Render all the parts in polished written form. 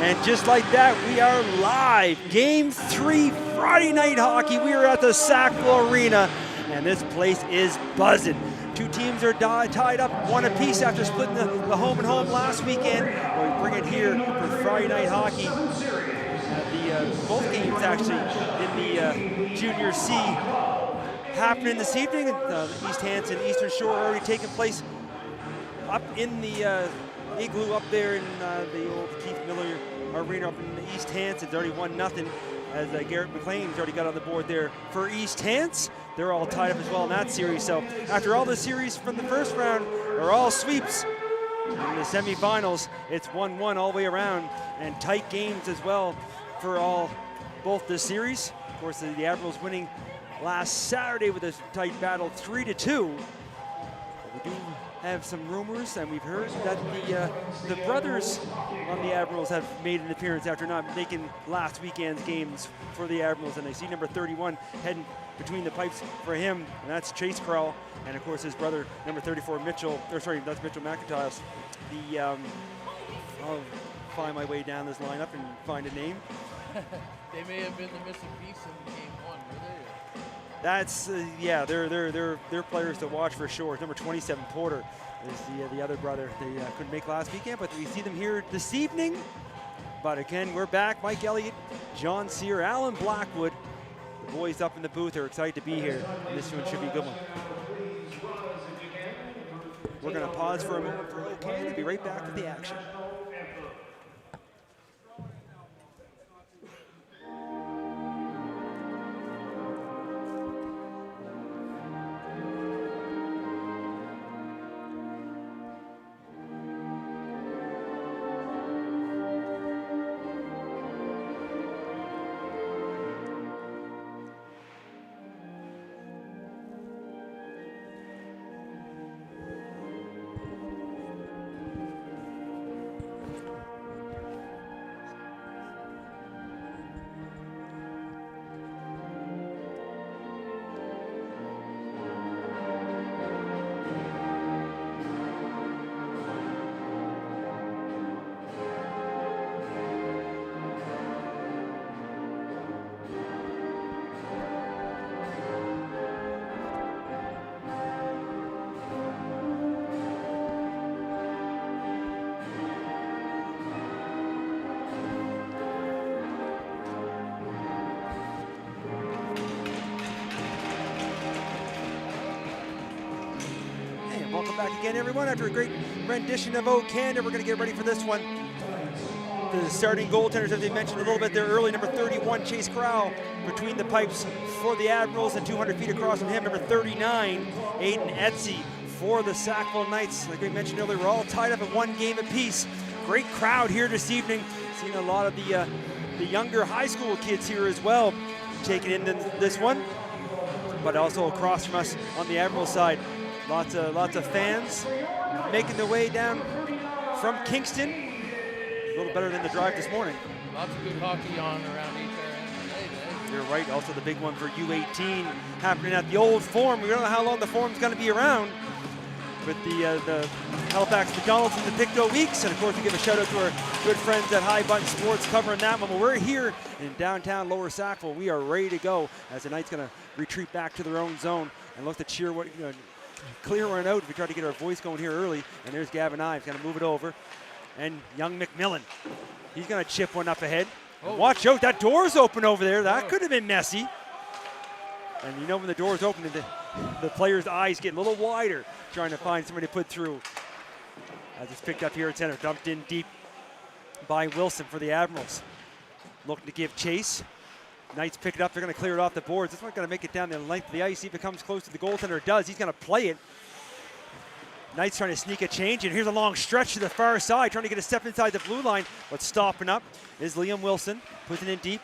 And just like that, we are live. Game 3, Friday night hockey. We are at the Sackville Arena, and this place is buzzing. Two teams are tied up, one apiece after splitting the home and home last weekend. We bring it here for Friday night hockey. Both games actually in the Junior C happening this evening. The East Hanson Eastern Shore already taking place up in the igloo up there in the old Keith Miller Arena up in the East Hanson. It's already 1-0 as Garrett McLean's already got on the board there for East Hanson. They're all tied up as well in that series. So after all the series from the first round are all sweeps, in the semifinals, it's 1-1 all the way around, and tight games as well for both the series. Of course, the Admirals winning last Saturday with a tight battle 3-2. But we do have some rumors, and we've heard that the brothers on the Admirals have made an appearance after not making last weekend's games for the Admirals, and I see number 31 heading between the pipes for him, and that's Chase Crowell, and of course his brother, number 34, Mitchell, that's Mitchell McIntyre. I'll find my way down this lineup and find a name. They may have been the missing piece in game 1, were they? That's yeah, they're players to watch for sure. Number 27, Porter, is the other brother. They couldn't make last weekend, but we see them here this evening. But again, we're back. Mike Elliott, John Sear, Alan Blackwood. The boys up in the booth are excited to be here. And this one should be a good one. We're going to pause for a moment for OK and be right back with the action. Welcome back again, everyone. After a great rendition of O Canada, we're going to get ready for this one. The starting goaltenders, as they mentioned a little bit there early, number 31, Chase Crowell, between the pipes for the Admirals, and 200 feet across from him, number 39, Aiden Etsy for the Sackville Knights. Like we mentioned earlier, we're all tied up at one game apiece. Great crowd here this evening. Seeing a lot of the younger high school kids here as well taking in this one, but also across from us on the Admiral side. Lots of fans making their way down from Kingston. A little better than the drive this morning. Lots of good hockey on around HRN today. You're right. Also the big one for U18 happening at the old Forum. We don't know how long the Forum's going to be around with the Halifax McDonald's and the Pictou Weeks. And of course, we give a shout out to our good friends at High Button Sports covering that one. But we're here in downtown Lower Sackville. We are ready to go as the Knights going to retreat back to their own zone and look to cheer clear one out. We try to get our voice going here early, and there's Gavin Ives going to move it over, and young McMillan, he's going to chip one up ahead. Oh. Watch out, that door's open over there. That could have been messy. And you know when the door's open, the player's eyes get a little wider trying to find somebody to put through. As it's picked up here at center, dumped in deep by Wilson for the Admirals. Looking to give chase. Knights pick it up. They're going to clear it off the boards. This one's going to make it down the length of the ice. He becomes close to the goaltender. Does. He's going to play it. Knights trying to sneak a change, and here's a long stretch to the far side, trying to get a step inside the blue line. What's stopping up is Liam Wilson, puts it in deep.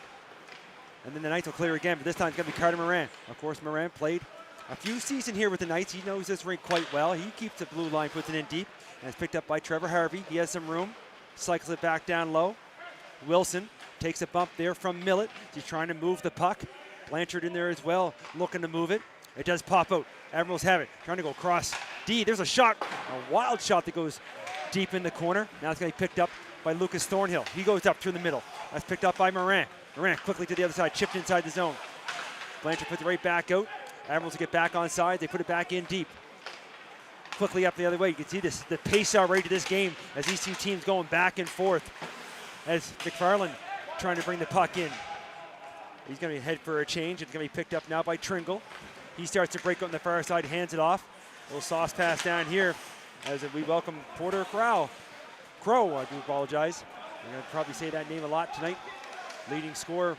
And then the Knights will clear again, but this time it's going to be Carter Moran. Of course, Moran played a few seasons here with the Knights. He knows this rink quite well. He keeps the blue line, puts it in deep, and it's picked up by Trevor Harvey. He has some room, cycles it back down low. Wilson takes a bump there from Millett. He's trying to move the puck. Blanchard in there as well, looking to move it. It does pop out. Admirals have it, trying to go across D. There's a shot, a wild shot that goes deep in the corner. Now it's going to be picked up by Lucas Thornhill. He goes up through the middle. That's picked up by Moran. Moran quickly to the other side, chipped inside the zone. Blanchard puts it right back out. Admirals get back on side. They put it back in deep. Quickly up the other way. You can see this, the pace already to this game as these two teams going back and forth. As McFarland trying to bring the puck in. He's going to head for a change. It's going to be picked up now by Tringle. He starts to break out on the far side, hands it off. A little sauce pass down here as we welcome Porter Crow, I do apologize. I'm going to probably say that name a lot tonight. Leading scorer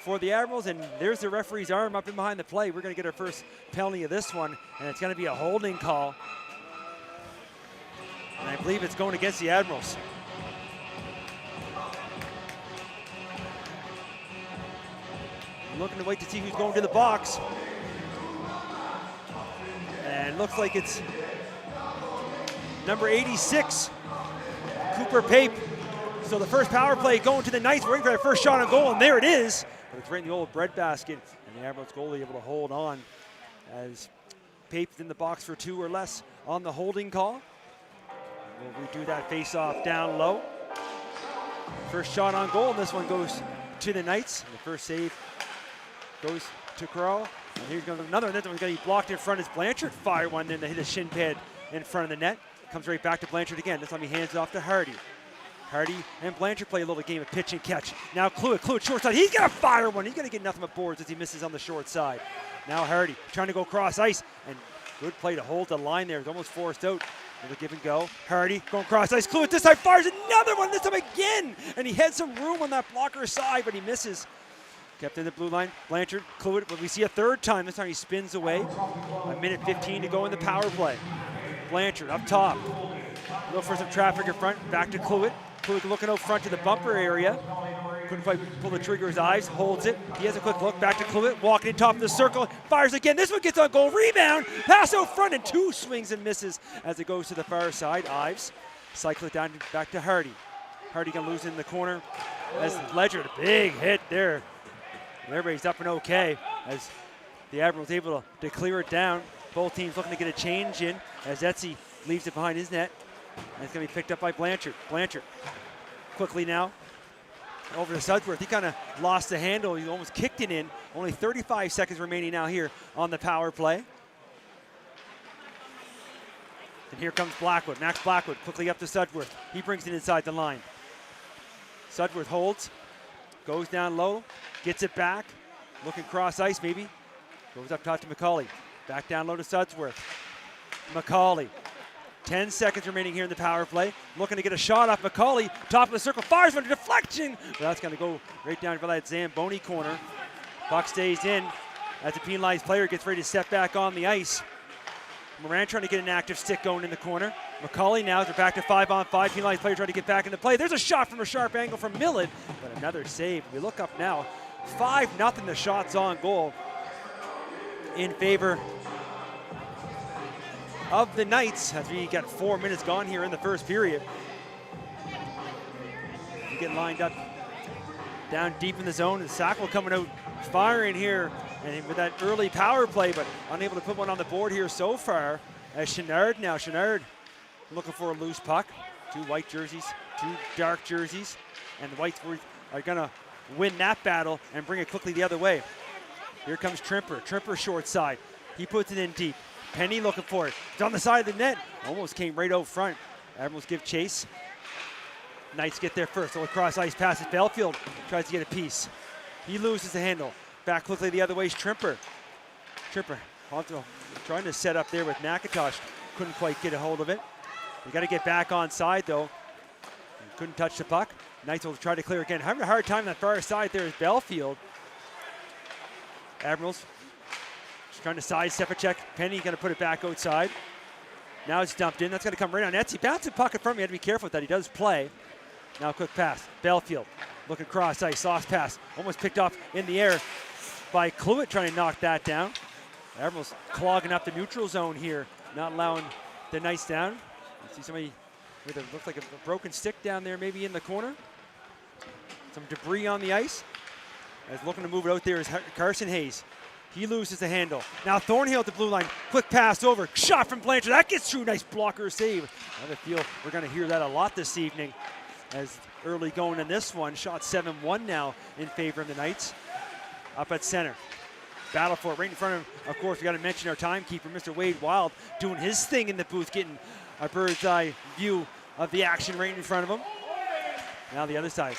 for the Admirals, and there's the referee's arm up in behind the play. We're going to get our first penalty of this one, and it's going to be a holding call. And I believe it's going against the Admirals. Looking to wait to see who's going to the box. And looks like it's number 86, Cooper Pape. So the first power play going to the Knights. We're waiting for their first shot on goal, and there it is. But it's right in the old breadbasket, and the Admirals goalie able to hold on as Pape's in the box for 2 or less on the holding call. We'll redo that face-off down low. First shot on goal, and this one goes to the Knights. And the first save goes to Crow. And here's going to another one. This one's going to be blocked in front as Blanchard fired one, then they hit a shin pad in front of the net. Comes right back to Blanchard again. This time he hands it off to Hardy. Hardy and Blanchard play a little game of pitch and catch. Now Cluett short side. He's going to fire one. He's going to get nothing but boards as he misses on the short side. Now Hardy trying to go cross ice, and good play to hold the line there. It's almost forced out. Little give and go. Hardy going cross ice. Cluett this time fires another one. This time again, and he had some room on that blocker side, but he misses. Kept in the blue line. Blanchard, Cluett, but we see a third time. This time he spins away. A minute 15 to go in the power play. Blanchard up top. Look for some traffic in front. Back to Cluett. Cluett looking out front to the bumper area. Couldn't quite pull the trigger, his eyes, holds it. He has a quick look. Back to Cluett, walking in top of the circle. Fires again. This one gets on goal. Rebound. Pass out front, and 2 swings and misses as it goes to the far side. Ives cycle it down back to Hardy. Hardy gonna lose it in the corner. As Ledger, a big hit there. And everybody's up and okay as the Admirals able to clear it down. Both teams looking to get a change in as Etsy leaves it behind his net. And it's going to be picked up by Blanchard. Blanchard quickly now over to Sudworth. He kind of lost the handle. He almost kicked it in. Only 35 seconds remaining now here on the power play. And here comes Blackwood. Max Blackwood quickly up to Sudworth. He brings it inside the line. Sudworth holds, goes down low, gets it back, looking cross ice maybe. Goes up top to McCauley. Back down low to Sudworth. McCauley. 10 seconds remaining here in the power play. Looking to get a shot off McCauley. Top of the circle. Fires one, deflection. But that's going to go right down for that Zamboni corner. Puck stays in as the penalized player gets ready to step back on the ice. Moran trying to get an active stick going in the corner. McCauley now, they're back to 5-on-5. Penalized player trying to get back into play. There's a shot from a sharp angle from Millett, but another save. We look up now. 5-0 the shots on goal in favor of the Knights as we got 4 minutes gone here in the first period. We get lined up down deep in the zone, and Sackville coming out firing here and with that early power play, but unable to put one on the board here so far. As Chenard now, Chenard looking for a loose puck. 2 white jerseys, 2 dark jerseys, and the Whites are gonna win that battle and bring it quickly the other way. Here comes Trimper. Trimper short side. He puts it in deep. Penny looking for it. It's on the side of the net. Almost came right out front. Admirals give chase. Knights get there first. So across ice passes. Belfield tries to get a piece. He loses the handle. Back quickly the other way is Trimper. Trimper trying to set up there with McIntosh. Couldn't quite get a hold of it. You got to get back on side though. Couldn't touch the puck. Knights will try to clear again. Having a hard time on that far side there is Belfield. Admirals just trying to sidestep a check. Penny going to put it back outside. Now it's dumped in. That's going to come right on Etsy. Bouncing puck in front of me. You have to be careful with that. He does play. Now a quick pass. Belfield looking cross ice. Soft pass. Almost picked off in the air by Cluett trying to knock that down. Admirals clogging up the neutral zone here. Not allowing the Knights down. You see somebody with a looks like a broken stick down there maybe in the corner. Some debris on the ice. As looking to move it out there is Carson Hayes. He loses the handle. Now Thornhill at the blue line. Quick pass over. Shot from Blanchard. That gets through. Nice blocker save. I have a feel we're going to hear that a lot this evening. as early going in this one. Shot 7-1 now in favor of the Knights. Up at center. Battle for it right in front of course, we got to mention our timekeeper, Mr. Wade Wild, doing his thing in the booth, getting a bird's eye view of the action right in front of him. Now the other side.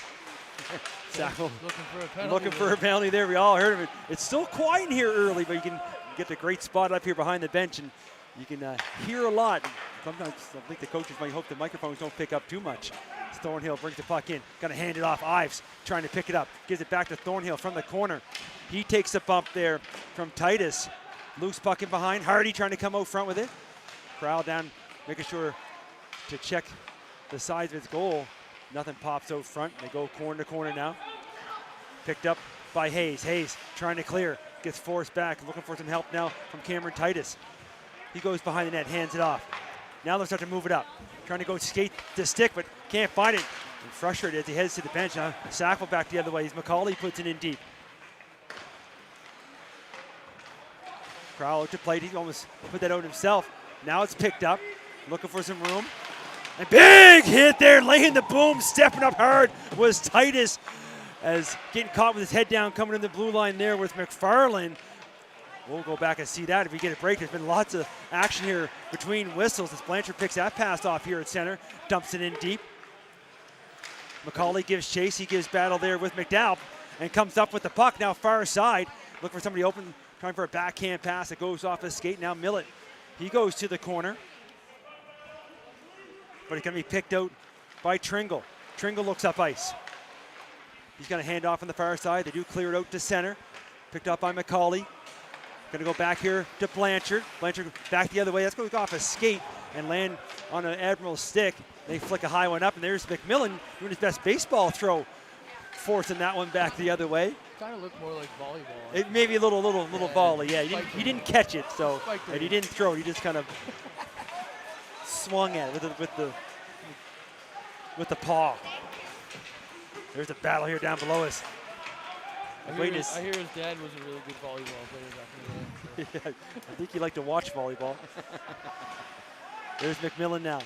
Sackville looking for a penalty there. We all heard of it. It's still quiet in here early, but you can get the great spot up here behind the bench, and you can hear a lot. Sometimes I think the coaches might hope the microphones don't pick up too much. Thornhill brings the puck in, gonna hand it off. Ives trying to pick it up, gives it back to Thornhill from the corner. He takes a bump there from Titus. Loose puck in behind. Hardy trying to come out front with it. Crowd down, making sure to check the sides of its goal. Nothing pops out front. They go corner to corner now. Picked up by Hayes. Hayes trying to clear, gets forced back, looking for some help now from Cameron Titus. He goes behind the net, hands it off. Now they'll start to move it up. Trying to go skate the stick, but can't find it. And frustrated as he heads to the bench. Now Sackville back the other way. As McCauley puts it in deep. Crowell to plate. He almost put that out himself. Now it's picked up. Looking for some room. And big hit there, laying the boom, stepping up hard was Titus. As getting caught with his head down, coming in the blue line there with McFarland. We'll go back and see that if we get a break. There's been lots of action here between whistles as Blanchard picks that pass off here at center, dumps it in deep. McCauley gives chase. He gives battle there with McDowell and comes up with the puck now far side. Looking for somebody open, trying for a backhand pass that goes off his skate. Now Millett, he goes to the corner. But it's going to be picked out by Tringle. Tringle looks up ice. He's going to hand off on the far side. They do clear it out to center. Picked up by McCauley. Going to go back here to Blanchard. Blanchard back the other way. That's going to go off a skate and land on an Admirals stick. They flick a high one up, and there's McMillan doing his best baseball throw, forcing that one back the other way. Kind of looked more like volleyball. It may be a little volley. Yeah, he didn't catch it, so and he didn't throw it. He just kind of swung at it with the paw. There's a battle here down below us. I hear his dad was a really good volleyball player back in the day. Yeah, I think he liked to watch volleyball. There's McMillan now.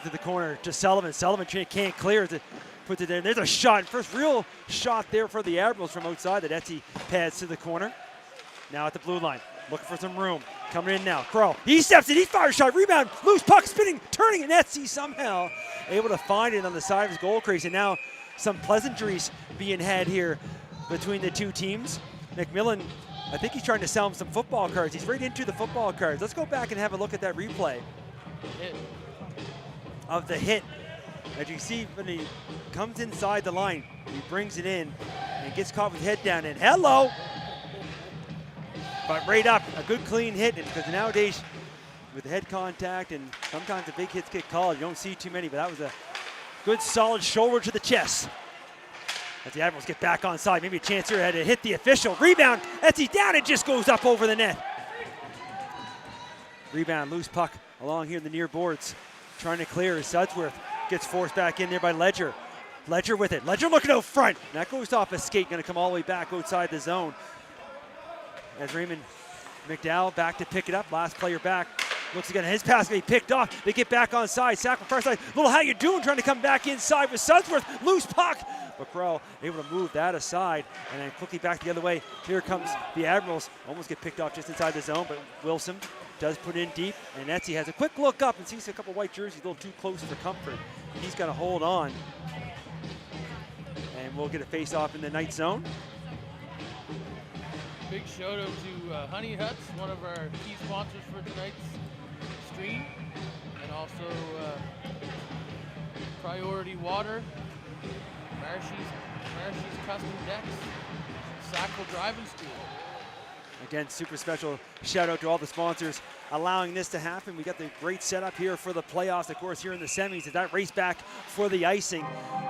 To the corner to Sullivan. Sullivan can't clear it. Puts it in. There's a shot. First real shot there for the Admirals from outside that Etsy pads to the corner. Now at the blue line. Looking for some room. Coming in now. Crow. He steps in. He fires a shot. Rebound. Loose puck spinning. Turning. And Etsy somehow able to find it on the side of his goal crease. And now some pleasantries being had here between the two teams. McMillan, I think he's trying to sell him some football cards. He's right into the football cards. Let's go back and have a look at that replay of the hit. As you see, when he comes inside the line, he brings it in and gets caught with head down. And hello! But right up, a good clean hit. And because nowadays, with the head contact and sometimes the big hits get called, you don't see too many, but that was a good solid shoulder to the chest. As the Admirals get back on side, maybe a chance here to hit the official. Rebound, Etsy down, it just goes up over the net. Rebound, loose puck along here in the near boards. Trying to clear, Sudsworth gets forced back in there by Ledger. Ledger with it, Ledger looking out front. That goes off a skate, gonna come all the way back outside the zone. As Raymond McDowell back to pick it up, last player back. Looks again, his pass gonna be picked off. They get back on side, Sackville far side. Little how you doing, trying to come back inside with Sudsworth. Loose puck. McCraw able to move that aside and then quickly back the other way. Here comes the Admirals. Almost get picked off just inside the zone, but Wilson does put in deep. And Etsy has a quick look up and sees a couple white jerseys a little too close for comfort. He's got to hold on. And we'll get a face off in the night zone. Big shout out to Honey Huts, one of our key sponsors for tonight's stream. And also Priority Water, Marshy's Custom Decks, Sackville Driving School. Again, super special shout out to all the sponsors allowing this to happen. We got the great setup here for the playoffs, of course, here in the semis. As that race back for the icing,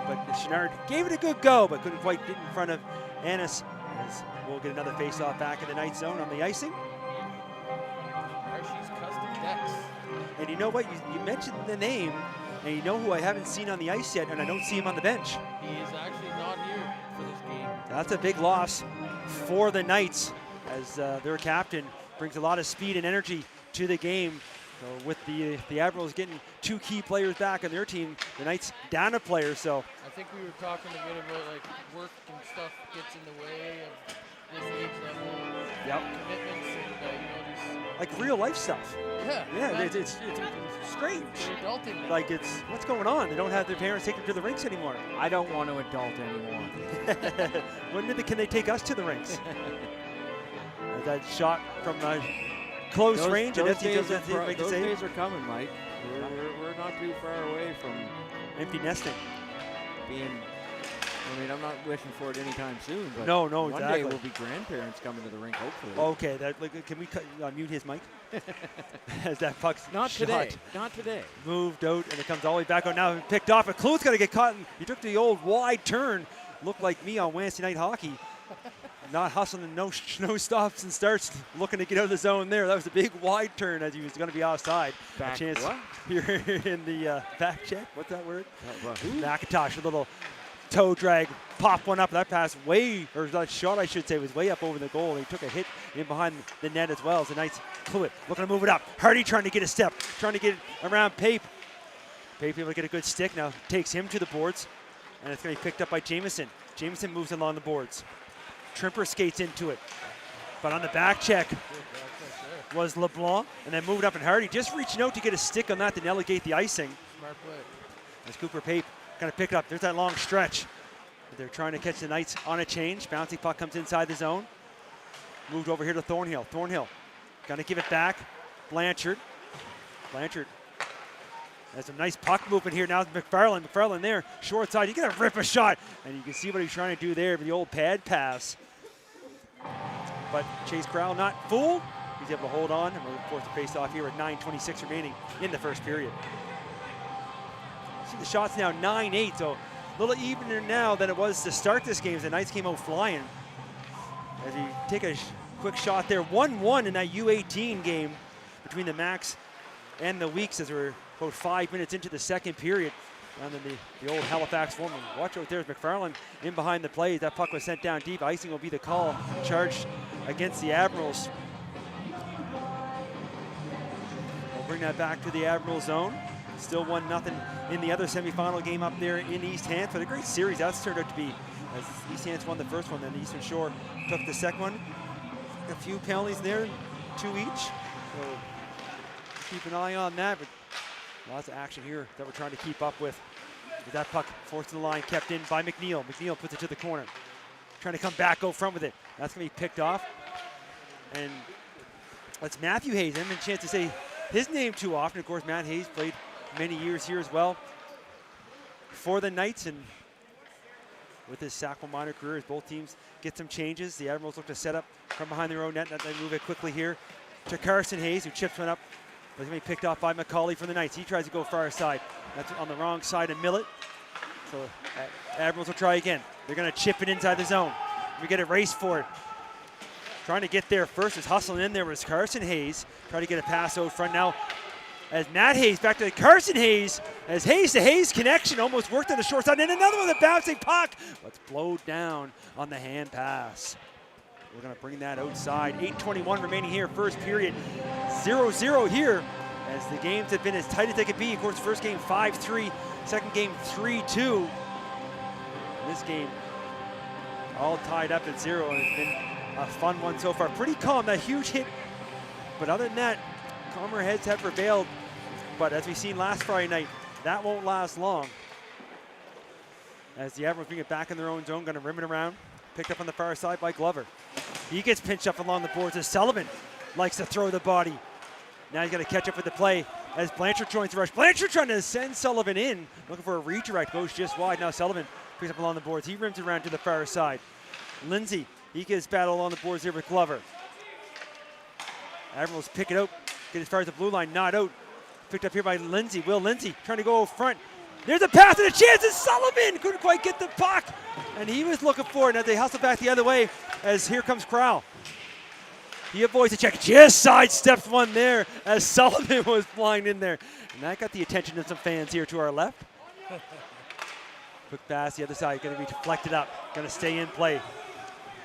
but Chenard gave it a good go, but couldn't quite get in front of Annis. As we'll get another face-off back in the night zone on the icing. Marshy's Custom Decks. And you know what? You mentioned the name, and you know who I haven't seen on the ice yet, and I don't see him on the bench. He is actually not here for this game. That's a big loss for the Knights, as their captain brings a lot of speed and energy to the game. So with the Admirals getting 2 key players back on their team, the Knights down a player. So I think we were talking a bit about like work and stuff gets in the way of this age level. Yep. Commitments and these. Like real life stuff. Yeah. Yeah, it's strange. They're adulting now. Like it's what's going on? They don't have their parents take them to the rinks anymore. I don't want to adult anymore. Can they take us to the rinks? That shot from close range, and those Etsy days, doesn't make the those save. days are coming, Mike. We're not too far away from Empty nesting. being. I mean, I'm not wishing for it anytime soon, but No, one exactly. day we'll be grandparents coming to the rink, hopefully. Okay, can we mute his mic? As that puck's Not shot today. Not today. moved out, and it comes all the way back out now, picked off. But Kluth's got to get caught. He took the old wide turn. Looked like me on Wednesday night hockey. Not hustling, no stops and starts, looking to get out of the zone there. That was a big wide turn as he was going to be offside. Back a chance what? here in the back check. What's that word? Who? McIntosh, a little toe drag, pop one up. That pass or that shot, I should say, was way up over the goal. He took a hit in behind the net as well as the Knights flew it. Looking to move it up. Hardy trying to get a step, trying to get it around Pape. Pape able to get a good stick now. Takes him to the boards, and it's going to be picked up by Jamieson. Jamieson moves along the boards. Trimper skates into it. But on the back check was LeBlanc, and then moving up, and Hardy just reaching out to get a stick on that to delegate the icing. Smart play. As Cooper Pape kind of pick up. There's that long stretch. They're trying to catch the Knights on a change. Bouncing puck comes inside the zone. Moved over here to Thornhill. Thornhill going to give it back. Blanchard has a nice puck movement here. Now it's McFarland. McFarland there, short side. He's going to rip a shot. And you can see what he's trying to do there with the old pad pass. But Chase Crowell not fooled. He's able to hold on, and we're forced to face off here with 9:26 remaining in the first period. See the shots now 9-8, so a little evener now than it was to start this game as the Knights came out flying. As we take a quick shot there, 1-1 in that U18 game between the Max and the Weeks as we're about 5 minutes into the second period. Down in the old Halifax foreman. Watch out there, McFarland in behind the play. That puck was sent down deep. Icing will be the call. Charged against the Admirals. We'll bring that back to the Admiral zone. Still 1-0 in the other semifinal game up there in East Hants. But a great series that's turned out to be. As East Hants won the first one, then the Eastern Shore took the second one. A few penalties there, 2 each. So keep an eye on that. But lots of action here that we're trying to keep up with. With that puck forced to the line, kept in by McNeil. McNeil puts it to the corner. Trying to come back, go front with it. That's going to be picked off. And that's Matthew Hayes. I haven't had a chance to say his name too often. Of course, Matt Hayes played many years here as well for the Knights. And with his Sackville minor career, as both teams get some changes, the Admirals look to set up from behind their own net. They move it quickly here to Carson Hayes, who chips one up. But he's going to be picked off by McCauley from the Knights. He tries to go far side. That's on the wrong side of Millet. So Admirals will try again. They're going to chip it inside the zone. We get a race for it. Trying to get there first. Is hustling in there was Carson Hayes. Try to get a pass out front now. As Matt Hayes back to Carson Hayes. As Hayes to Hayes connection almost worked on the short side. And another one, the bouncing puck. But it's blowed down on the hand pass. We're going to bring that outside. 8:21 remaining here, first period. 0-0 here as the games have been as tight as they could be. Of course, first game 5-3, second game 3-2. This game all tied up at 0, and it's been a fun one so far. Pretty calm, that huge hit. But other than that, calmer heads have prevailed. But as we've seen last Friday night, that won't last long. As the Admirals bring it back in their own zone, going to rim it around. Picked up on the far side by Glover. He gets pinched up along the boards as Sullivan likes to throw the body. Now he's got to catch up with the play as Blanchard joins the rush. Blanchard trying to send Sullivan in. Looking for a redirect, goes just wide. Now Sullivan picks up along the boards. He rims around to the far side. Lindsay, he gets battle along the boards here with Glover. Admirals pick it out, get as far as the blue line, not out. Picked up here by Lindsay. Will Lindsay trying to go front. There's a pass and a chance, and Sullivan couldn't quite get the puck. And he was looking for it. Now they hustle back the other way as here comes Crowell. He avoids the check, just sidesteps one there as Sullivan was flying in there. And that got the attention of some fans here to our left. Quick pass the other side, going to be deflected up, going to stay in play.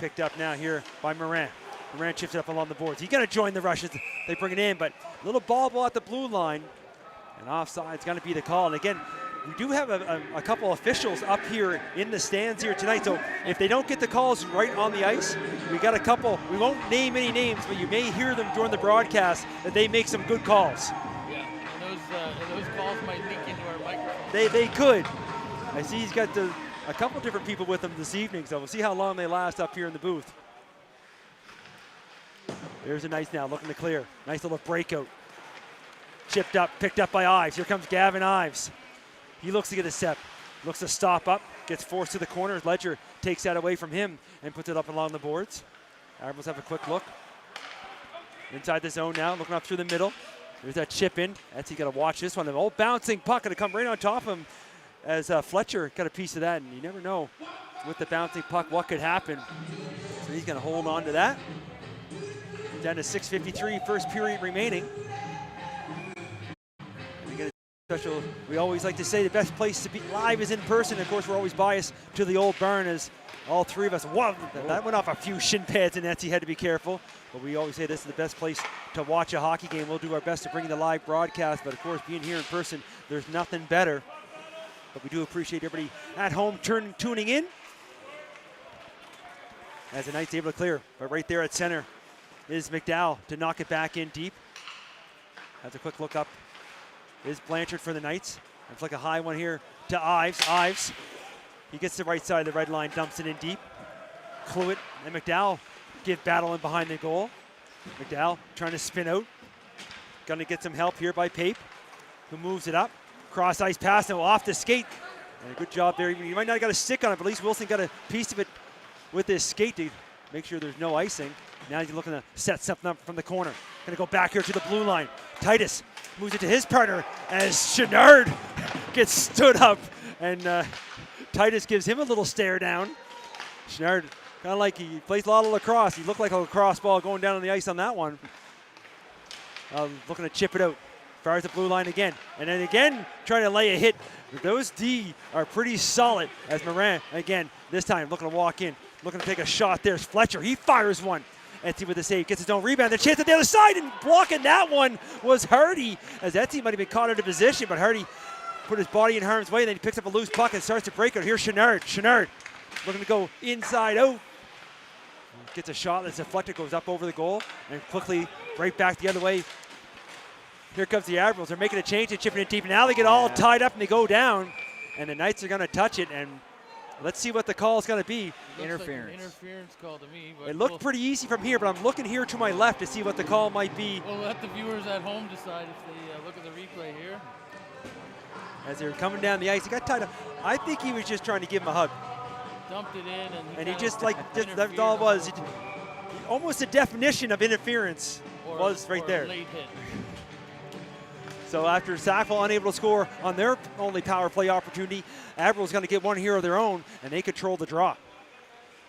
Picked up now here by Moran. Moran chips it up along the boards. He's going to join the rushes. They bring it in, but a little ball at the blue line. And offside is going to be the call. And again, we do have a couple officials up here in the stands here tonight. So if they don't get the calls right on the ice, we got a couple. We won't name any names, but you may hear them during the broadcast that they make some good calls. Yeah, and those calls might leak into our microphone. They could. I see he's got a couple different people with him this evening, so we'll see how long they last up here in the booth. There's a nice now, looking to clear. Nice little breakout. Chipped up, picked up by Ives. Here comes Gavin Ives. He looks to get a step, looks to stop up, gets forced to the corner. Ledger takes that away from him and puts it up along the boards. Admirals have a quick look. Inside the zone now, looking up through the middle. There's that chip in. Etsy got to watch this one. The old bouncing puck going to come right on top of him as Fletcher got a piece of that. And you never know with the bouncing puck what could happen. So he's going to hold on to that. Down to 6:53, first period remaining. Special. We always like to say the best place to be live is in person. Of course, we're always biased to the old barn as all three of us. Whoa, that went off a few shin pads and Etsy had to be careful. But we always say this is the best place to watch a hockey game. We'll do our best to bring the live broadcast, but of course, being here in person, there's nothing better. But we do appreciate everybody at home tuning in. As the Knights able to clear, but right there at center is McDowell to knock it back in deep. Has a quick look up. Is Blanchard for the Knights. It's like a high one here to Ives. Ives, he gets the right side of the red line, dumps it in deep. Cluett and McDowell give battle in behind the goal. McDowell trying to spin out. Gonna get some help here by Pape, who moves it up. Cross ice pass and off the skate. And a good job there. You might not have got a stick on it, but at least Wilson got a piece of it with his skate to make sure there's no icing. Now he's looking to set something up from the corner. Gonna go back here to the blue line. Titus moves it to his partner as Chenard gets stood up, and Titus gives him a little stare down. Chenard, kind of like he plays a lot of lacrosse. He looked like a lacrosse ball going down on the ice on that one. Looking to chip it out. Fires the blue line again, and then again trying to lay a hit. Those D are pretty solid as Moran, again, this time looking to walk in, looking to take a shot. There's Fletcher, he fires one. Etsy with the save, gets his own rebound. The chance at the other side, and blocking that one was Hardy, as Etsy might have been caught out of position, but Hardy put his body in harm's way, and then he picks up a loose puck and starts to break it. Here's Chenard. Chenard looking to go inside out. Gets a shot that's deflected, goes up over the goal, and quickly right back the other way. Here comes the Admirals. They're making a change, they're chipping it deep. Now they get all tied up and they go down, and the Knights are going to touch it, and let's see what the call is going to be. Interference. Like interference call to me. But it looked pretty easy from here, but I'm looking here to my left to see what the call might be. We'll let the viewers at home decide if they look at the replay here. As they're coming down the ice, he got tied up. I think he was just trying to give him a hug. Dumped it in, and he just that's all it was. Almost the definition of interference was right there. Late hit. So after Sackville unable to score on their only power play opportunity, Admirals going to get one here of their own, and they control the draw.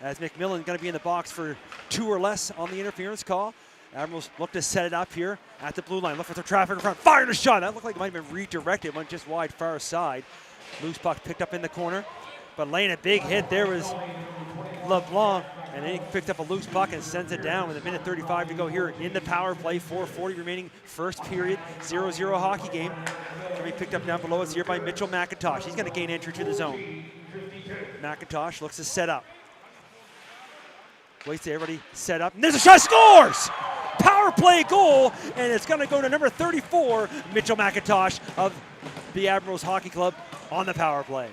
As McMillan going to be in the box for 2 or less on the interference call. Admirals look to set it up here at the blue line. Look for the traffic in front. Fired a shot. That looked like it might have been redirected. Went just wide far side. Loose puck picked up in the corner. But laying a big hit there was LeBlanc. And then he picked up a loose puck and sends it down with 1:35 to go here in the power play. 4:40 remaining first period. 0-0 hockey game. Can be picked up down below us here by Mitchell McIntosh. He's going to gain entry to the zone. McIntosh looks to set up. Waits to everybody set up. And there's a shot, scores! Power play goal, and it's going to go to number 34, Mitchell McIntosh of the Admirals Hockey Club on the power play.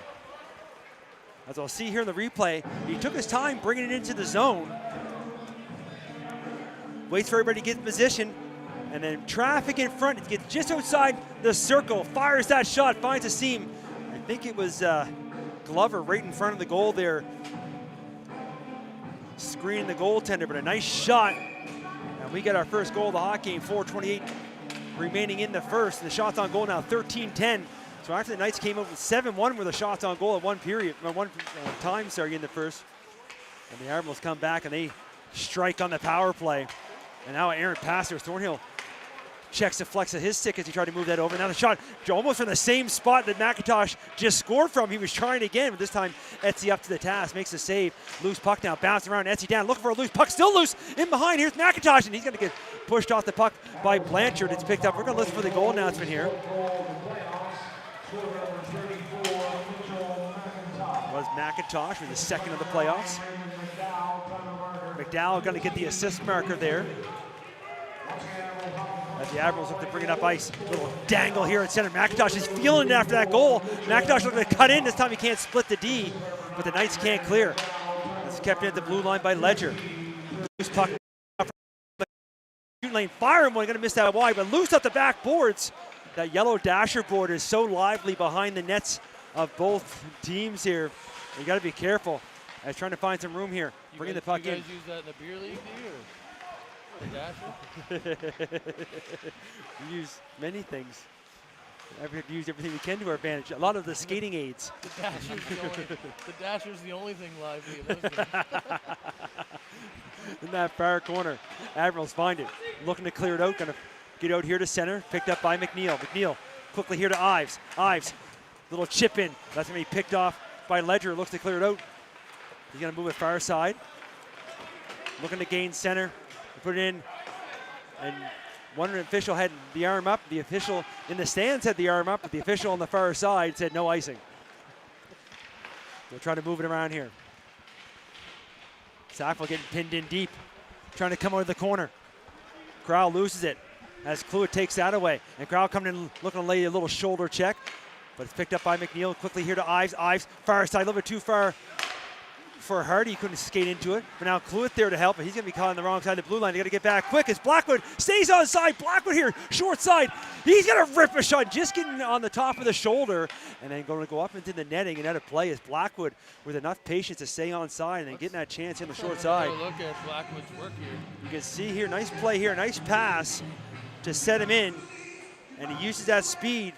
As I'll see here in the replay, he took his time bringing it into the zone. Waits for everybody to get in position, and then traffic in front. It gets just outside the circle, fires that shot, finds a seam. I think it was Glover right in front of the goal there, screening the goaltender, but a nice shot. And we get our first goal of the hockey game, 4:28 remaining in the first. And the shots on goal now 13-10. So after the Knights came up with 7-1 with the shots on goal at one time in the first. And the Admirals come back and they strike on the power play. And now Aaron Passer, Thornhill checks the flex of his stick as he tried to move that over. Now the shot almost from the same spot that McIntosh just scored from. He was trying again, but this time Etsy up to the task, makes the save. Loose puck now, bouncing around, Etsy down, looking for a loose puck, still loose, in behind. Here's McIntosh, and he's going to get pushed off the puck by Blanchard. It's picked up. We're going to listen for the goal announcement here. Was McIntosh with the second of the playoffs. McDowell going to get the assist marker there. As the Admirals look to bring it up ice. Little dangle here at center. McIntosh is feeling it after that goal. McIntosh looking to cut in. This time he can't split the D, but the Knights can't clear. This is kept in at the blue line by Ledger. Loose puck from the shooting lane. Firing one, going to miss that wide, but loose up the back boards. That yellow dasher board is so lively behind the nets of both teams here. You got to be careful. I was trying to find some room here. Bringing the puck in. You guys use that in the beer league, do you? The dasher? We use many things. We've used everything we can to our advantage. A lot of the skating aids. The dasher's the only thing lively in those games. In that far corner, Admirals find it. Looking to clear it out. Going to get out here to center. Picked up by McNeil. McNeil quickly here to Ives. Ives, little chip in. That's going to be picked off by Ledger. Looks to clear it out. He's going to move it far side. Looking to gain center. Put it in, and one official had the arm up. The official in the stands had the arm up, but the official on the far side said no icing. They'll try to move it around here. Sackville getting pinned in deep, trying to come out of the corner. Crowell loses it as Cluett takes that away, and Crowell coming in looking to lay a little shoulder check, but it's picked up by McNeil. Quickly here to Ives. Ives, far side, a little bit too far for Hardy. He couldn't skate into it, but now Cluett there to help, but he's going to be caught on the wrong side of the blue line. They got to get back quick as Blackwood stays on side. Blackwood here, short side. He's going to rip a shot, just getting on the top of the shoulder, and then going to go up into the netting and out of play as Blackwood with enough patience to stay on side and then getting that chance in the short side. Look at Blackwood's work here. You can see here, nice play here, nice pass to set him in, and he uses that speed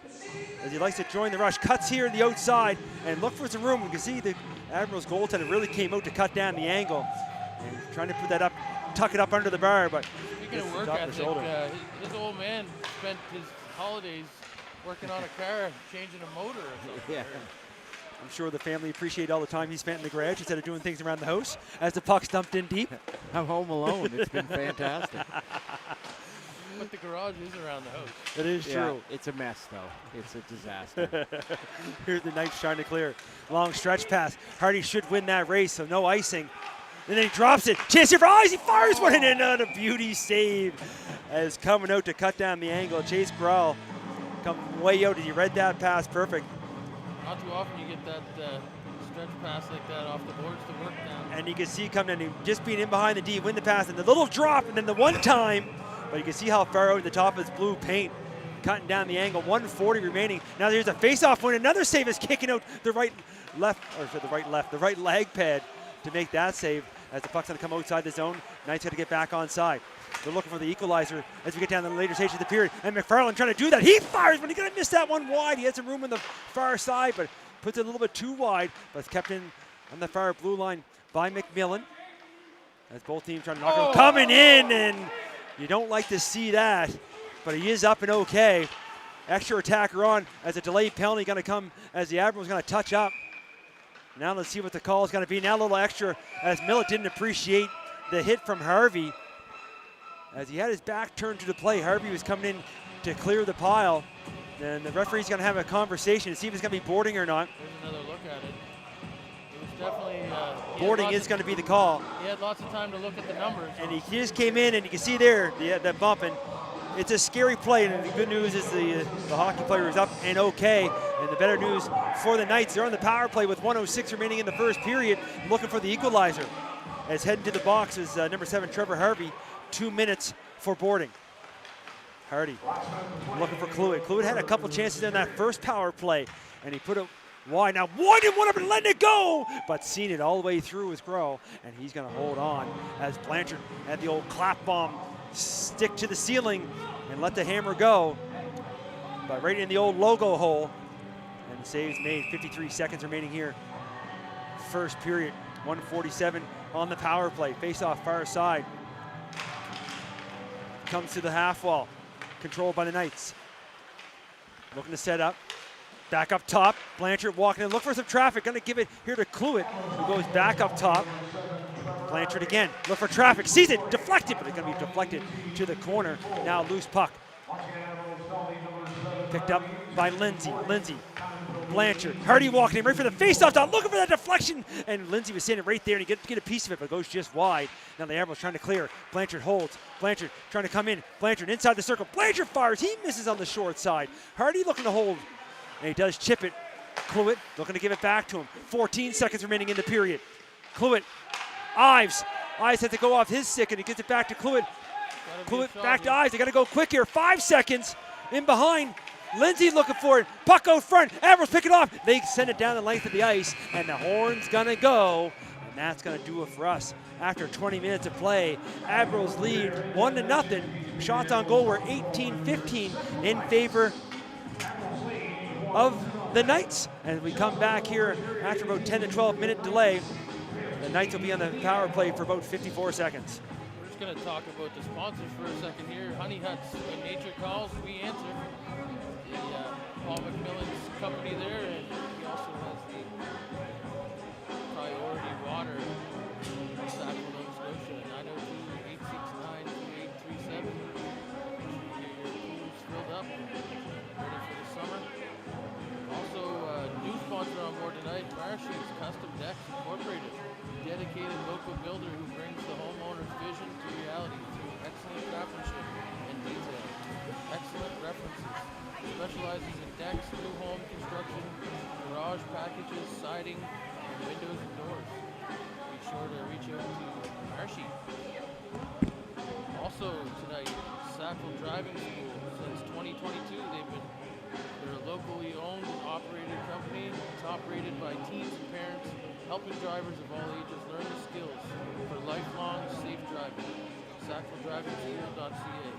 as he likes to join the rush. Cuts here in the outside and look for some room. You can see the Admirals goaltender really came out to cut down the angle and trying to put that up, tuck it up under the bar, but speaking of work ethic, his old man spent his holidays working on a car, changing a motor or something. Yeah. I'm sure the family appreciate all the time he spent in the garage instead of doing things around the house as the puck's dumped in deep. I'm home alone. It's been fantastic. But the garage is around the house. It is true. It's a mess, though. It's a disaster. Here's the Knights trying to clear. Long stretch pass. Hardy should win that race, so no icing. And then he drops it. Chance here for Ives. He fires one in and a beauty save as coming out to cut down the angle. Chase Growl come way out. He read that pass perfect. Not too often you get that stretch pass like that off the boards to work down. And you can see coming in, just being in behind the D, win the pass, and the little drop, and then the one time. But you can see how far out the top of his blue paint, cutting down the angle. 140 remaining. Now there's a face-off point. Another save is kicking out the right leg pad to make that save as the puck's going to come outside the zone. Knights got to get back on side. They're looking for the equalizer as we get down to the later stage of the period. And McFarland trying to do that. He fires, but he's going to miss that one wide. He had some room on the far side, but puts it a little bit too wide. But it's kept in on the far blue line by McMillan. As both teams trying to knock it. Coming in, and you don't like to see that, but he is up and okay. Extra attacker on as a delayed penalty going to come as the Admirals going to touch up. Now let's see what the call is going to be. Now a little extra as Millett didn't appreciate the hit from Harvey. As he had his back turned to the play, Harvey was coming in to clear the pile. Then the referee's going to have a conversation to see if it's going to be boarding or not. There's another look at it. It was definitely boarding is going to be the call. He had lots of time to look at the numbers. And he just came in, and you can see there that bump, and it's a scary play. And the good news is the hockey player is up and okay. And the better news for the Knights, they're on the power play with 1:06 remaining in the first period, looking for the equalizer. As heading to the box is number 7 Trevor Harvey. 2 minutes for boarding. Hardy looking for Cluett. Cluett had a couple chances in that first power play, and he put it wide. Now winding one up and letting it go, but seen it all the way through his Grow, and he's going to hold on as Blanchard had the old clap bomb stick to the ceiling and let the hammer go, but right in the old logo hole, and the save's made. 53 seconds remaining here. First period, 1:47 on the power play. Face off far side. Comes to the half wall. controlled by the Knights. Looking to set up. Back up top. Blanchard walking in. Look for some traffic. Going to give it here to Cluett, who goes back up top. Blanchard again. Look for traffic. Sees it. Deflected, but it's going to be deflected to the corner. Now loose puck. Picked up by Lindsay. Lindsay. Blanchard. Hardy walking in right for the face-off dot. Looking for that deflection. And Lindsay was sitting right there and he get a piece of it, but goes just wide. Now the Admirals trying to clear. Blanchard holds. Blanchard trying to come in. Blanchard inside the circle. Blanchard fires. He misses on the short side. Hardy looking to hold. And he does chip it. Cluett looking to give it back to him. 14 seconds remaining in the period. Cluett. Ives. Ives had to go off his stick and he gets it back to Cluett. Cluett back to Ives. They got to go quick here. 5 seconds in behind. Lindsay looking for it. Puck out front. Admirals pick it off. They send it down the length of the ice, and the horn's going to go. And that's going to do it for us. After 20 minutes of play, Admirals lead 1-0. Shots on goal were 18-15 in favor of the Knights. As we come back here after about 10 to 12 minute delay, the Knights will be on the power play for about 54 seconds. We're just going to talk about the sponsors for a second here. Honey Huts, when nature calls, we answer. The Paul McMillan's company there, and he also has the Priority Water in Sackville, Nova Scotia, 902-869-2837. Get your pools filled up, ready for the summer. Also, new sponsor on board tonight, Marshy's Custom Decks Incorporated, dedicated local builder who brings the homeowner's vision to reality through excellent craftsmanship and detail. Excellent references. Specializes in decks, new home construction, garage packages, siding, and windows and doors. Be sure to reach out to Marshy. Also tonight, Sackville Driving School. Since 2022, they're a locally owned and operated company, top rated by teens and parents, helping drivers of all ages learn the skills for lifelong safe driving. SackvilleDrivingSchool.ca.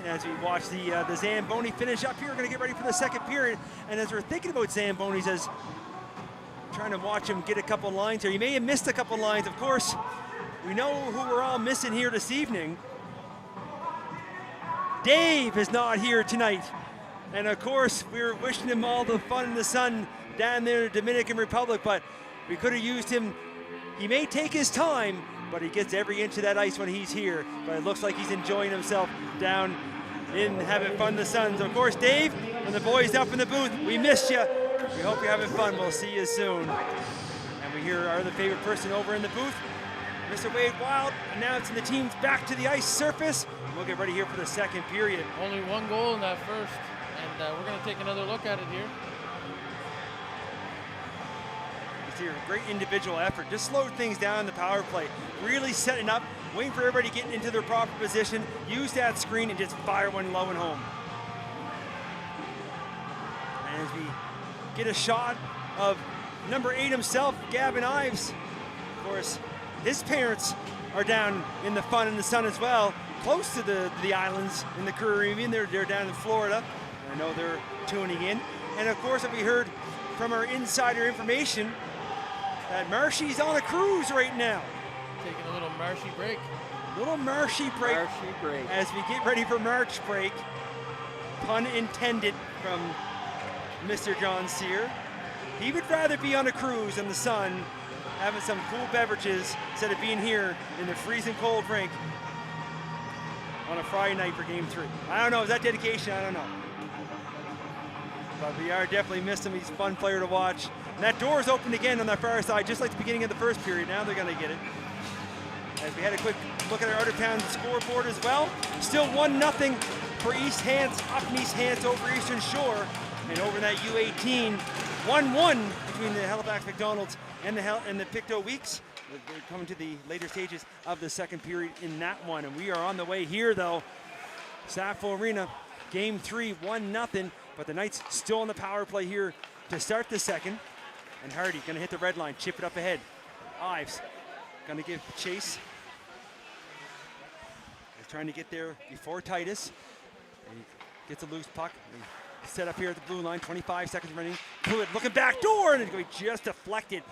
And as we watch the Zamboni finish up here, we're going to get ready for the second period. And as we're thinking about Zambonis, as trying to watch him get a couple lines here, you may have missed a couple lines. Of course, we know who we're all missing here this evening. Dave is not here tonight. And of course, we were wishing him all the fun in the sun down there in the Dominican Republic, but we could have used him. He may take his time, but he gets every inch of that ice when he's here. But it looks like he's enjoying himself down in having fun in the sun. So of course, Dave and the boys up in the booth, we missed you. We hope you're having fun. We'll see you soon. And we hear our other favorite person over in the booth, Mr. Wade Wild, announcing the team's back to the ice surface. We'll get ready here for the second period. Only one goal in that first, and we're going to take another look at it here. Here, great individual effort. Just slowed things down in the power play. Really setting up, waiting for everybody getting into their proper position. Use that screen and just fire one low and home. And as we get a shot of number 8 himself, Gavin Ives. Of course, his parents are down in the fun in the sun as well, close to the islands in the Caribbean. They're down in Florida. I know they're tuning in. And of course, we heard from our insider information that Marshy's on a cruise right now. Taking a little Marshy break. Little Marshy break. Marshy break. As we get ready for March break. Pun intended from Mr. John Sear. He would rather be on a cruise in the sun, having some cool beverages, instead of being here in the freezing cold rink on a Friday night for Game 3. I don't know, is that dedication? I don't know. But we are definitely missing him. He's a fun player to watch. And that door is open again on that far side, just like the beginning of the first period. Now they're going to get it. As we had a quick look at our Outertown scoreboard as well. Still 1-0 for East Hants, up in East Hants over Eastern Shore. And over in that U18, 1-1 between the Halifax McDonald's and the Pictou Weeks. They're coming to the later stages of the second period in that one. And we are on the way here, though. Sackville Arena, Game 3, 1-0. But the Knights still on the power play here to start the second. And Hardy gonna hit the red line, chip it up ahead. Ives gonna give chase. He's trying to get there before Titus. And he gets a loose puck. Set up here at the blue line, 25 seconds running. Pruitt looking back door, and it's going to be just deflected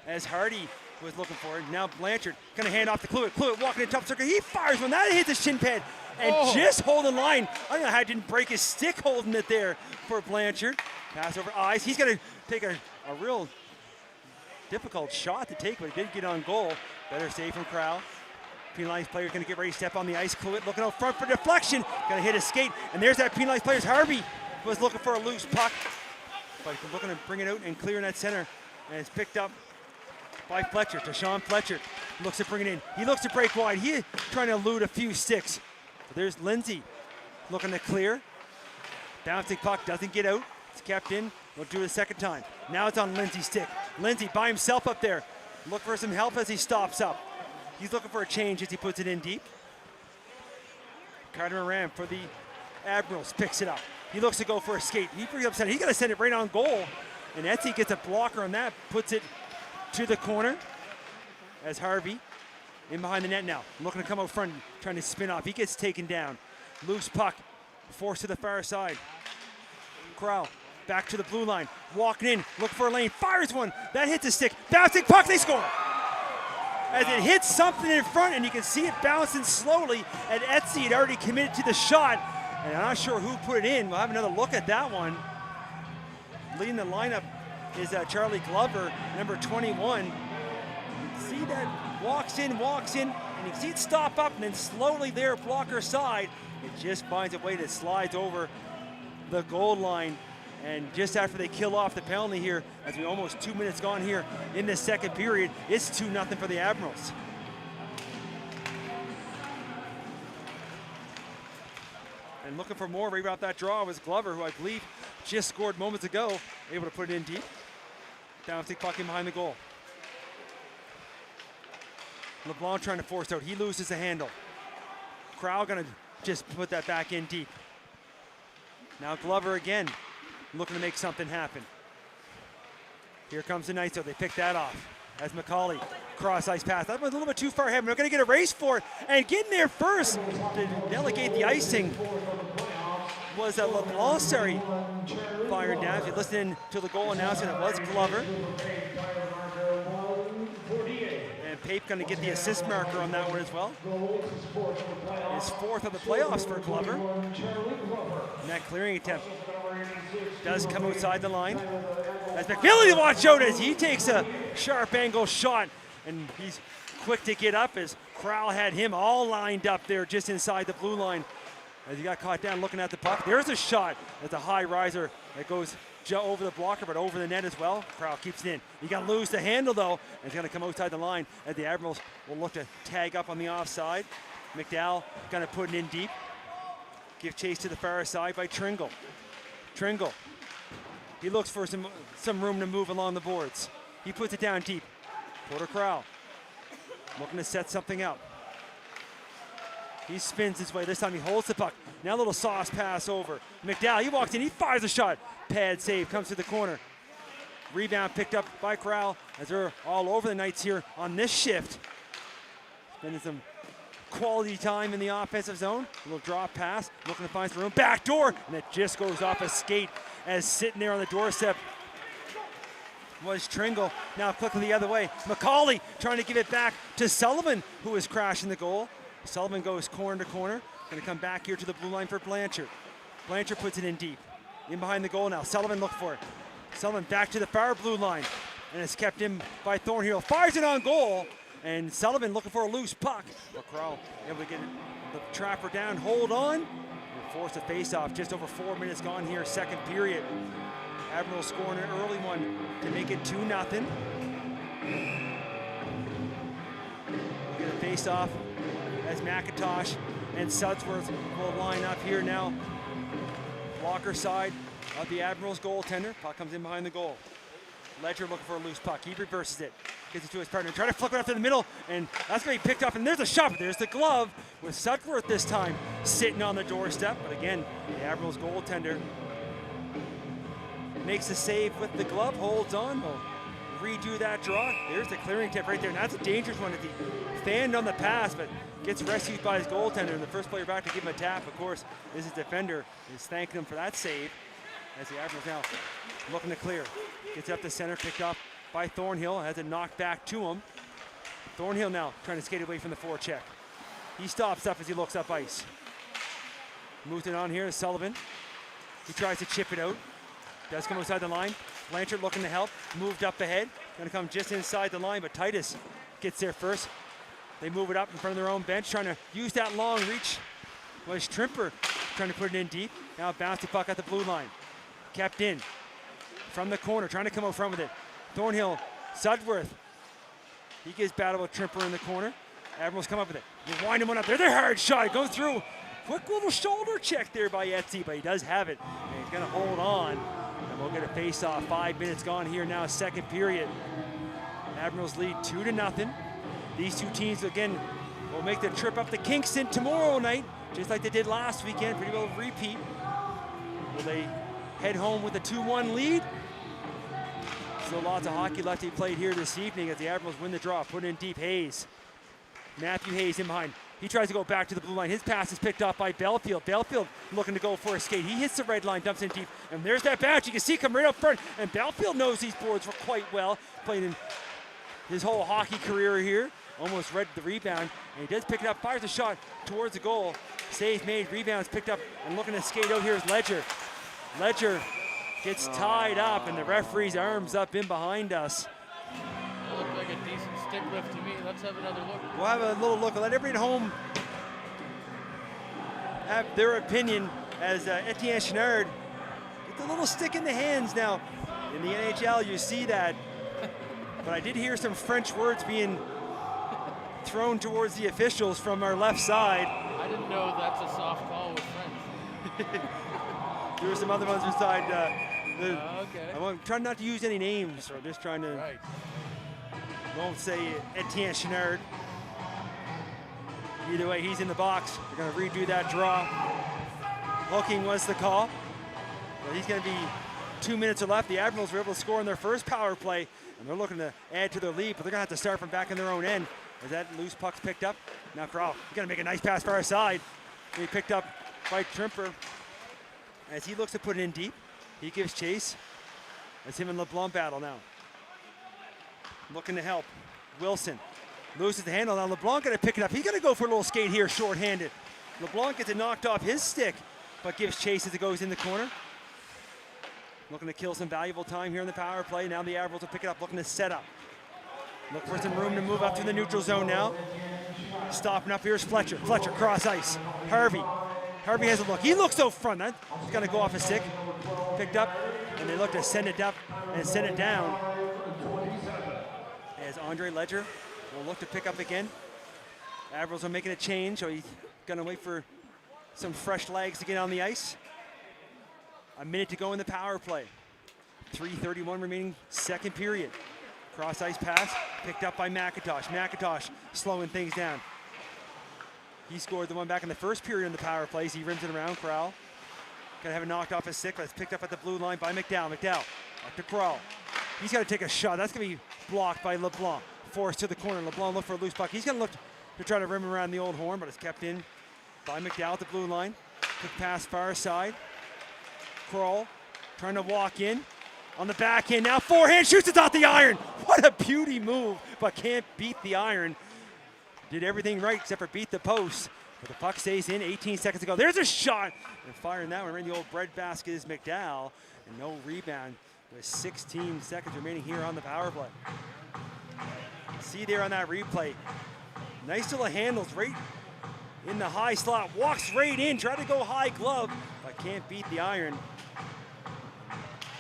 as Hardy was looking for it. Now Blanchard gonna hand off to Cluett. Cluett walking in top circle. He fires one. That hits the shin pad. And just holding line. I don't know how he didn't break his stick holding it there for Blanchard. Pass over Ives. He's going to take a real difficult shot to take, but he did get on goal. Better save from Crowell. Penalized player going to get ready to step on the ice. Cluett looking out front for deflection. Going to hit a skate. And there's that penalized player's Harvey was looking for a loose puck. But looking to bring it out and clear in that center. And it's picked up by Fletcher. To Sean Fletcher. Looks to bring it in. He looks to break wide. He's trying to elude a few sticks. But there's Lindsay looking to clear. Bouncing puck doesn't get out. It's kept in. We'll do it a second time. Now it's on Lindsay's stick. Lindsay by himself up there. Look for some help as he stops up. He's looking for a change as he puts it in deep. Carter Moran for the Admirals picks it up. He looks to go for a skate. He brings up center. He's going to send it right on goal. And Etsy gets a blocker on that. Puts it to the corner as Harvey in behind the net now. Looking to come out front, trying to spin off. He gets taken down. Loose puck. Forced to the far side. Crowell back to the blue line. Walking in. Looking for a lane. Fires one. That hits a stick. Bouncing puck. They score. As it hits something in front, and you can see it bouncing slowly. And Etsy had already committed to the shot. And I'm not sure who put it in. We'll have another look at that one. Leading the lineup is Charlie Glover, number 21. You can see that walks in, and you can see it stop up, and then slowly there, blocker side, it just finds a way to slide over the goal line. And just after they kill off the penalty here, as we're almost 2 minutes gone here in this second period, it's 2-0 for the Admirals. And looking for more right about that draw was Glover, who I believe just scored moments ago, able to put it in deep. Bouncing puck in behind the goal. LeBlanc trying to force out. He loses the handle. Crowell gonna just put that back in deep. Now Glover again, looking to make something happen. Here comes the Knights, so they pick that off. as McCauley cross-ice pass. That was a little bit too far ahead. We're going to get a race for it. And getting there first to delegate the icing was a Lossari fired down. If you listen to the goal announcement, it was Glover. And Pape going to get the assist marker on that one as well. His 4th of the playoffs for Glover. And that clearing attempt does come outside the line. As McMillan, watch out as he takes a sharp angle shot. And he's quick to get up as Crowell had him all lined up there just inside the blue line. As he got caught down looking at the puck. There's a shot. That's a high riser that goes over the blocker, but over the net as well. Crowell keeps it in. You got to lose the handle, though, and it's going to come outside the line as the Admirals will look to tag up on the offside. McDowell going to put it in deep. Give chase to the far side by Tringle. Tringle. He looks for some room to move along the boards. He puts it down deep. Porter Crowell looking to set something up. He spins his way. This time he holds the puck. Now a little sauce pass over. McDowell, he walks in. He fires a shot. Pad save. Comes to the corner. Rebound picked up by Crowell as they're all over the Knights here on this shift. Spending some quality time in the offensive zone. A little drop pass. Looking to find some room. Back door. And it just goes off a skate as sitting there on the doorstep was Tringle. Now quickly the other way. McCauley trying to give it back to Sullivan, who is crashing the goal. Sullivan goes corner to corner. Going to come back here to the blue line for Blanchard. Blanchard puts it in deep. In behind the goal now. Sullivan look for it. Sullivan back to the far blue line. And it's kept in by Thornhill. Fires it on goal. And Sullivan looking for a loose puck. But Crowell able to get the trapper down. Hold on. And force a face-off. Just over 4 minutes gone here. Second period. Admirals scoring an early one to make it 2-0. We'll get a face-off as McIntosh and Sudsworth will line up here now. Blocker side of the Admirals goaltender. Puck comes in behind the goal. Ledger looking for a loose puck. He reverses it. Gets it to his partner. Try to flip it up to the middle, and that's going to be picked up. And there's a shot. There's the glove with Sudsworth this time sitting on the doorstep. But again, the Admirals goaltender makes a save with the glove. Holds on. We'll redo that draw. There's the clearing tip right there. And that's a dangerous one as he fanned on the pass, but gets rescued by his goaltender. And the first player back to give him a tap, of course, is his defender. Is thanking him for that save. As the Admirals now looking to clear. Gets up to center, picked up by Thornhill. Has it knocked back to him. Thornhill now trying to skate away from the forecheck. He stops up as he looks up ice. Moves it on here to Sullivan. He tries to chip it out. Does come outside the line. Blanchard looking to help. Moved up ahead. Going to come just inside the line, but Titus gets there first. They move it up in front of their own bench, trying to use that long reach. Was Trimper trying to put it in deep. Now bounce the puck at the blue line. Kept in from the corner, trying to come out front with it. Thornhill, Sudworth. He gives battle with Trimper in the corner. Admirals come up with it. They wind him one up there. They're hard shot. Goes through. Quick little shoulder check there by Etsy, but he does have it. And he's going to hold on. And we'll get a face-off. 5 minutes gone here now, second period. Admirals lead 2-0. These two teams, again, will make the trip up to Kingston tomorrow night, just like they did last weekend. Pretty well repeat. Will they head home with a 2-1 lead? Still lots of hockey left to be played here this evening as the Admirals win the draw. Put it in deep. Hayes. Matthew Hayes in behind. He tries to go back to the blue line. His pass is picked off by Belfield. Belfield looking to go for a skate. He hits the red line, dumps in deep, and there's that bounce. You can see come right up front, and Belfield knows these boards quite well. Played in his whole hockey career here. Almost read the rebound, and he does pick it up, fires a shot towards the goal. Save made, rebounds picked up, and looking to skate out here is Ledger. Ledger gets tied up, and the referee's arms up in behind us. That looked like a decent stick lift to me. Let's have another look. We'll have a little look. I'll let everybody at home have their opinion as Etienne Chenard gets a little stick in the hands now. In the NHL, you see that. But I did hear some French words being thrown towards the officials from our left side. I didn't know that's a soft call with French. There were some other ones beside. Okay. I'm trying not to use any names, so I'm just trying to. Right. Won't say Etienne Chenard. Either way, he's in the box. They're going to redo that draw. Hooking was the call. But he's going to be 2 minutes are left. The Admirals were able to score on their first power play, and they're looking to add to their lead, but they're gonna have to start from back in their own end. As that loose puck's picked up. Now Corral gonna make a nice pass far side. He picked up by Trimper. As he looks to put it in deep, he gives chase. As him and LeBlanc battle now. Looking to help. Wilson loses the handle. Now LeBlanc gonna pick it up. He's gonna go for a little skate here, short-handed. LeBlanc gets it knocked off his stick, but gives chase as it goes in the corner. Looking to kill some valuable time here in the power play. Now the Admirals will pick it up, looking to set up. Look for some room to move up to the neutral zone now. Stopping up here is Fletcher. Fletcher cross ice. Harvey. Harvey has a look. He looks so front. That's gonna go off his stick. Picked up, and they look to send it up and send it down. As Andre Ledger will look to pick up again. Admirals are making a change, so he's gonna wait for some fresh legs to get on the ice. A minute to go in the power play. 3:31 remaining, second period. Cross ice pass, picked up by McIntosh. McIntosh slowing things down. He scored the one back in the first period in the power plays. He rims it around, Crowell. Gonna have it knocked off his stick, but it's picked up at the blue line by McDowell. McDowell, up to Crowell. He's gotta take a shot. That's gonna be blocked by LeBlanc. Forced to the corner. LeBlanc look for a loose puck. He's gonna look to try to rim around the old horn, but it's kept in by McDowell at the blue line. Quick pass far side. Crowell trying to walk in. On the back end now, forehand, shoots it off the iron. What a beauty move, but can't beat the iron. Did everything right except for beat the post. But the puck stays in, 18 seconds to go. There's a shot, and firing that one right in the old bread basket is McDowell, and no rebound with 16 seconds remaining here on the power play. See there on that replay, nice little handles right in the high slot, walks right in, try to go high glove, but can't beat the iron.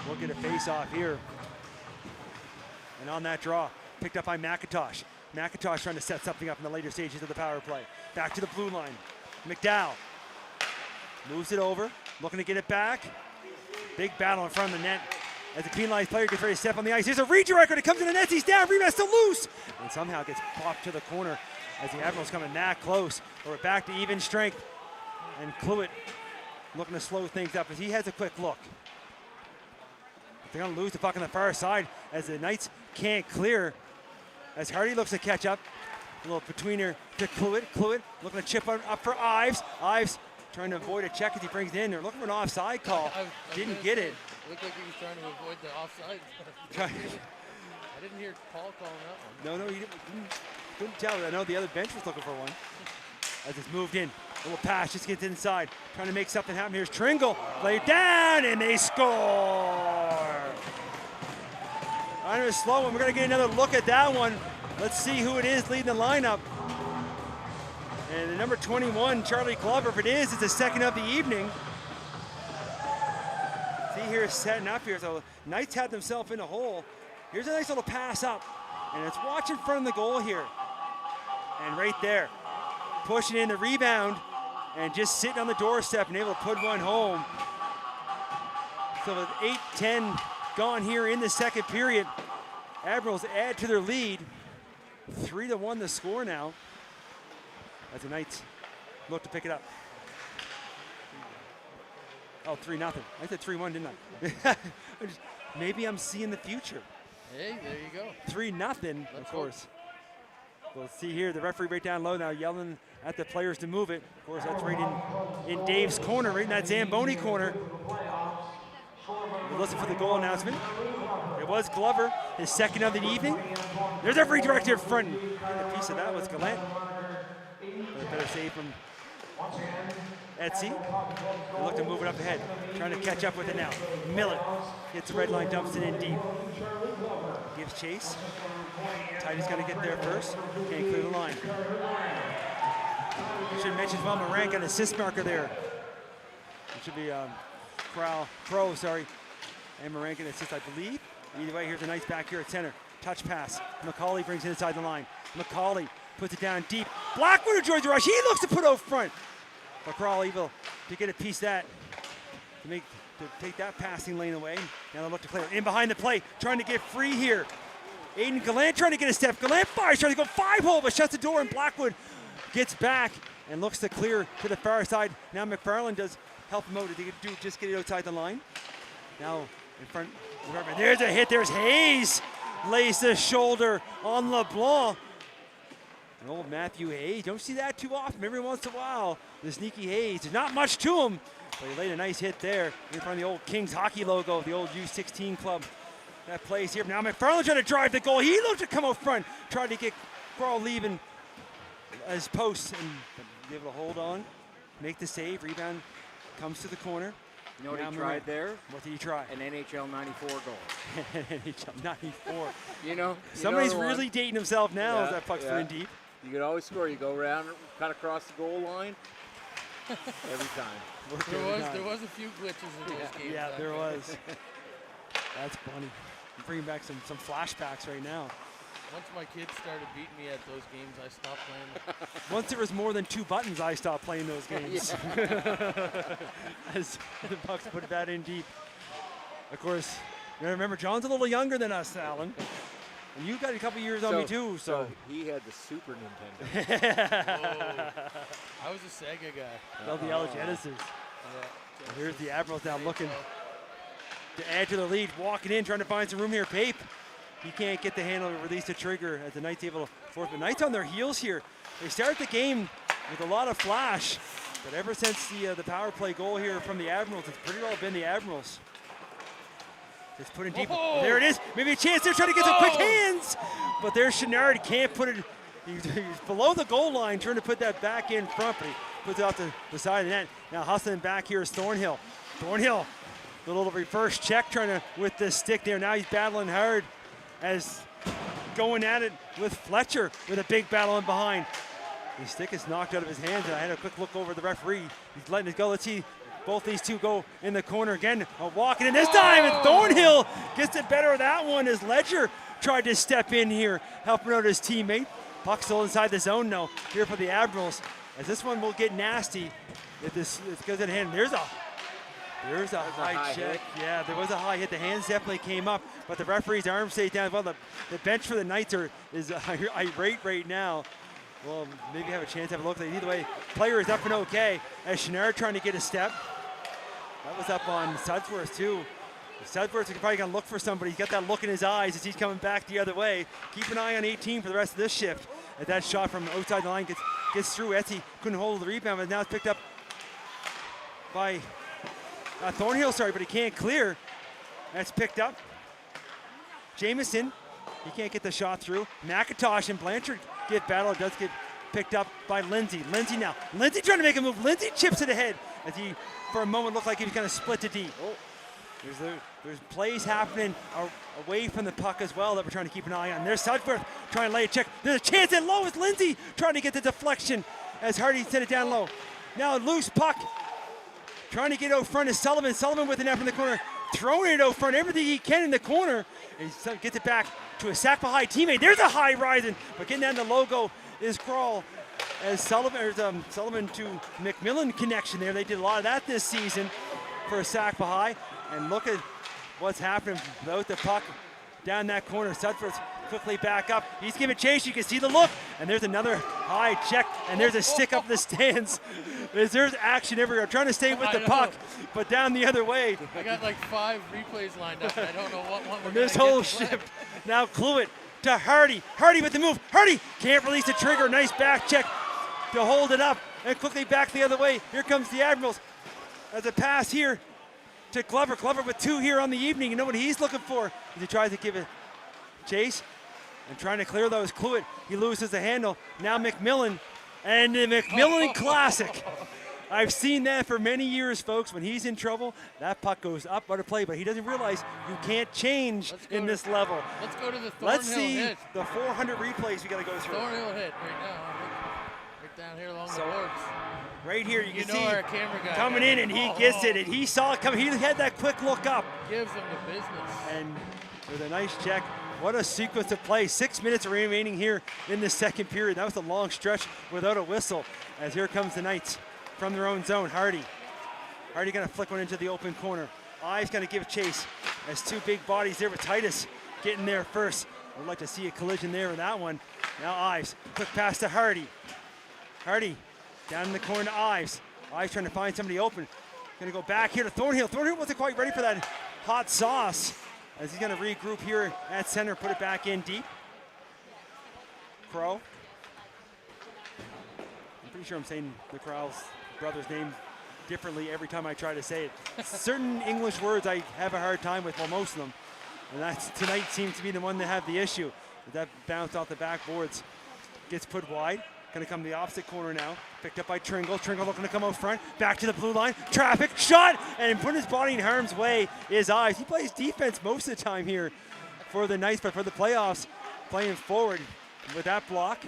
We'll get a face-off here. And on that draw, picked up by McIntosh. McIntosh trying to set something up in the later stages of the power play. Back to the blue line. McDowell moves it over, looking to get it back. Big battle in front of the net as the penalized player gets ready to step on the ice. Here's a redirect, it comes in the net, he's down, rebound still loose. And somehow gets popped to the corner as the Admirals coming that close. We're back to even strength. And Cluett looking to slow things up as he has a quick look. They're gonna lose the puck on the far side as the Knights can't clear. As Hardy looks to catch up. A little betweener to Cluett. Cluett looking to chip up for Ives. Ives trying to avoid a check as he brings it in. They're looking for an offside call. Didn't get it. Looked like he was trying to avoid the offside. I didn't hear Paul calling that one. No, you couldn't tell. I know the other bench was looking for one. As it's moved in. A little pass, just gets inside. Trying to make something happen. Here's Tringle. Play it down, and they score. Under a slow one. We're going to get another look at that one. Let's see who it is leading the lineup. And the number 21, Charlie Glover, if it is, it's the second of the evening. See here, setting up here. So Knights had themselves in a hole. Here's a nice little pass up. And it's watching in front of the goal here. And right there, pushing in the rebound and just sitting on the doorstep and able to put one home. So with 8:10 gone here in the second period, Admirals add to their lead. 3-1 the score now as the Knights look to pick it up. Oh, 3-0. I said 3-1, didn't I? Maybe I'm seeing the future. Hey, there you go. 3-0, of course. We'll see here the referee right down low now yelling at the players to move it. Of course, that's right in Dave's corner, right in that Zamboni corner. We'll listen for the goal announcement. It was Glover, his second of the evening. There's a free direct here front. And a piece of that was Gallant. But a better save from Etsy. They look to move it up ahead. Trying to catch up with it now. Millet hits the red line, dumps it in deep. Gives chase. Tidy's got to get there first. Can't clear the line. Should mention as well, Moran got an assist marker there. It should be Crow, sorry. And Moran can assist, I believe. Either way, here's a nice back here at center. Touch pass. McCauley brings it inside the line. McCauley puts it down deep. Blackwood enjoys the rush. He looks to put out front. But Crawl able to get a piece of that. To take that passing lane away. Now they look to clear. In behind the play. Trying to get free here. Aiden Gallant trying to get a step. Gallant fires, trying to go 5-hole, but shuts the door, and Blackwood gets back and looks to clear to the far side. Now McFarland does help him out. Just get it outside the line. Now in front. There's a hit. There's Hayes. Lays the shoulder on LeBlanc. And old Matthew Hayes. Don't see that too often. Every once in a while, the sneaky Hayes. There's not much to him, but he laid a nice hit there in front of the old Kings hockey logo, the old U16 club that plays here. Now McFarland trying to drive the goal. He looked to come up front. Tried to get Carl leaving his post and be able to hold on, make the save. Rebound comes to the corner. You know what he tried there? What did he try? An NHL 94 goal. NHL 94. You know, somebody's really dating himself now as that puck's in deep. You could always score. You go around, cut across the goal line. Every time. There was a few glitches in those games. Yeah, there was. That's funny. I'm bringing back some flashbacks right now. Once my kids started beating me at those games, I stopped playing them. Once there was more than 2 buttons, I stopped playing those games. As the Bucks put that in deep. Of course, you remember, John's a little younger than us, Alan. And you got a couple years on me too, so. He had the Super Nintendo. I was a Sega guy. Well, the LG Genesis. Yeah. So here's the Admirals now looking to add to the lead, walking in, trying to find some room here. Pape, he can't get the handle to release the trigger as the Knights able to force. But Knights on their heels here. They start the game with a lot of flash, but ever since the power play goal here from the Admirals, it's pretty well been the Admirals. It's put in deep. There it is. Maybe a chance there, trying to get some quick hands. But there's Chenard, can't put it. He's below the goal line, trying to put that back in front, but he puts it off the side of the net. Now hustling back here is Thornhill. Thornhill, a little reverse check, trying to with the stick there. Now he's battling hard as going at it with Fletcher with a big battle in behind. The stick is knocked out of his hands, and I had a quick look over the referee. He's letting it go. Let's see both these two go in the corner again. Walking in this time, and Thornhill gets it better of that one as Ledger tried to step in here, helping out his teammate. Puck still inside the zone now here for the Admirals, as this one will get nasty if this goes in hand. There's a high check. Yeah, there was a high hit. The hands definitely came up, but the referee's arm stayed down. Well, the bench for the Knights is irate right now. Well, maybe have a chance to have a look. Either way, player is up and okay. As Chenard trying to get a step. That was up on Sudsworth too. Sudsworth is probably gonna look for somebody. He's got that look in his eyes as he's coming back the other way. Keep an eye on 18 for the rest of this shift. As that shot from outside the line gets through. Etsy couldn't hold the rebound, but now it's picked up by Thornhill, but he can't clear. That's picked up. Jameson, he can't get the shot through. McIntosh and Blanchard get battle. It does get picked up by Lindsay. Lindsay now. Lindsay trying to make a move. Lindsay chips it ahead as he, for a moment, looked like he was going to split to deep. Oh, there's plays happening away from the puck as well that we're trying to keep an eye on. There's Sudworth trying to lay a check. There's a chance at low as Lindsay trying to get the deflection as Hardy sent it down low. Now a loose puck. Trying to get out front is Sullivan. Sullivan with an F in the corner. Throwing it out front, everything he can in the corner. And he gets it back to a Sackville High teammate. There's a high rising, but getting down the logo is Kroll. As Sullivan to McMillan connection there. They did a lot of that this season for Sackville High. And look at what's happening without the puck down that corner. Sudford's quickly back up. He's giving chase. You can see the look. And there's another high check. And there's a stick up the stands. There's action everywhere. Trying to stay with the puck, but down the other way. I got like 5 replays lined up. And I don't know what one we're this whole shift. Now Cluett to Hardy. Hardy with the move. Hardy can't release the trigger. Nice back check to hold it up. And quickly back the other way. Here comes the Admirals. As a pass here to Glover. Glover with 2 here on the evening. You know what he's looking for as he tries to give it chase. And trying to clear those. Cluett, he loses the handle. Now McMillan. And the McMillan Classic. I've seen that for many years, folks. When he's in trouble, that puck goes up out of play, but he doesn't realize you can't change in this level. Let's go to the Thornhill Let's see hit. the 400 replays we got to go through. Thornhill hit right now. Right down here along the boards. Right here, you can see our camera guy coming in, and he gets it, and he saw it coming. He had that quick look up. Gives him the business. And with a nice check. What a sequence of play. 6 minutes remaining here in the second period. That was a long stretch without a whistle. As here comes the Knights from their own zone. Hardy gonna flick one into the open corner. Ives gonna give chase as 2 big bodies there with Titus getting there first. I'd like to see a collision there with that one. Now Ives, quick pass to Hardy. Hardy down in the corner to Ives. Ives trying to find somebody open. Gonna go back here to Thornhill. Thornhill wasn't quite ready for that hot sauce as he's going to regroup here at center, put it back in deep. Crow. I'm pretty sure I'm saying the Crowell's brother's name differently every time I try to say it. Certain English words I have a hard time with, well, most of them. And that's tonight seems to be the one that have the issue. That bounced off the backboards. Gets put wide. Going to come to the opposite corner now. Picked up by Tringle. Tringle looking to come out front. Back to the blue line. Traffic. Shot! And putting his body in harm's way is Eyes. He plays defense most of the time here for the Knights, but for the playoffs, playing forward with that block.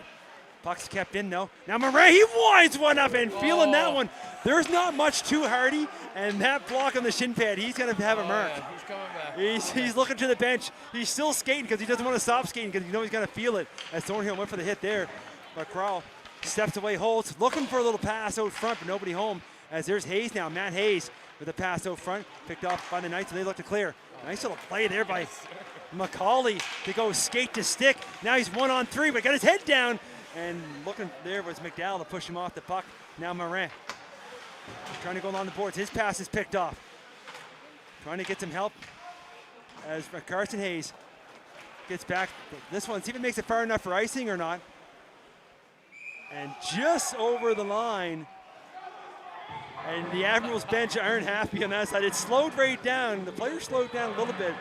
Puck's kept in though. Now Murray, he winds one up and feeling that one. There's not much to Hardy, and that block on the shin pad, he's going to have a mark. Yeah, he's coming back. He's looking to the bench. He's still skating because he doesn't want to stop skating because you know he's going to feel it. As Thornhill went for the hit there. But Crowell steps away, holds, looking for a little pass out front, but nobody home. As there's Hayes now, Matt Hayes with a pass out front, picked off by the Knights, and they look to clear. Nice little play there by McCauley to go skate to stick. Now he's 1-on-3, but got his head down. And looking there was McDowell to push him off the puck. Now Morin trying to go along the boards. His pass is picked off. Trying to get some help as Carson Hayes gets back. This one, see if it makes it far enough for icing or not. And just over the line. And the Admirals bench aren't happy on that side. It slowed right down. The players slowed down a little bit.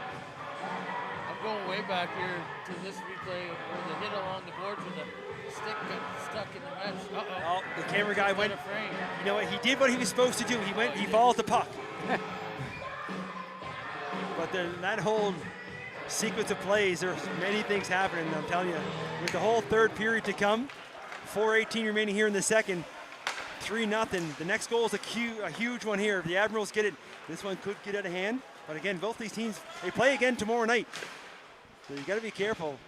I'm going way back here to this replay where the hit along the boards with the stick got stuck in the mesh. Uh-oh. Oh, the camera guy went. You know what? He did what he was supposed to do. He followed the puck. But then that whole sequence of plays, there's many things happening. I'm telling you, with the whole third period to come, 4:18 remaining here in the second, 3-0. The next goal is a huge one here. If the Admirals get it, this one could get out of hand. But again, both these teams, they play again tomorrow night. So you got to be careful.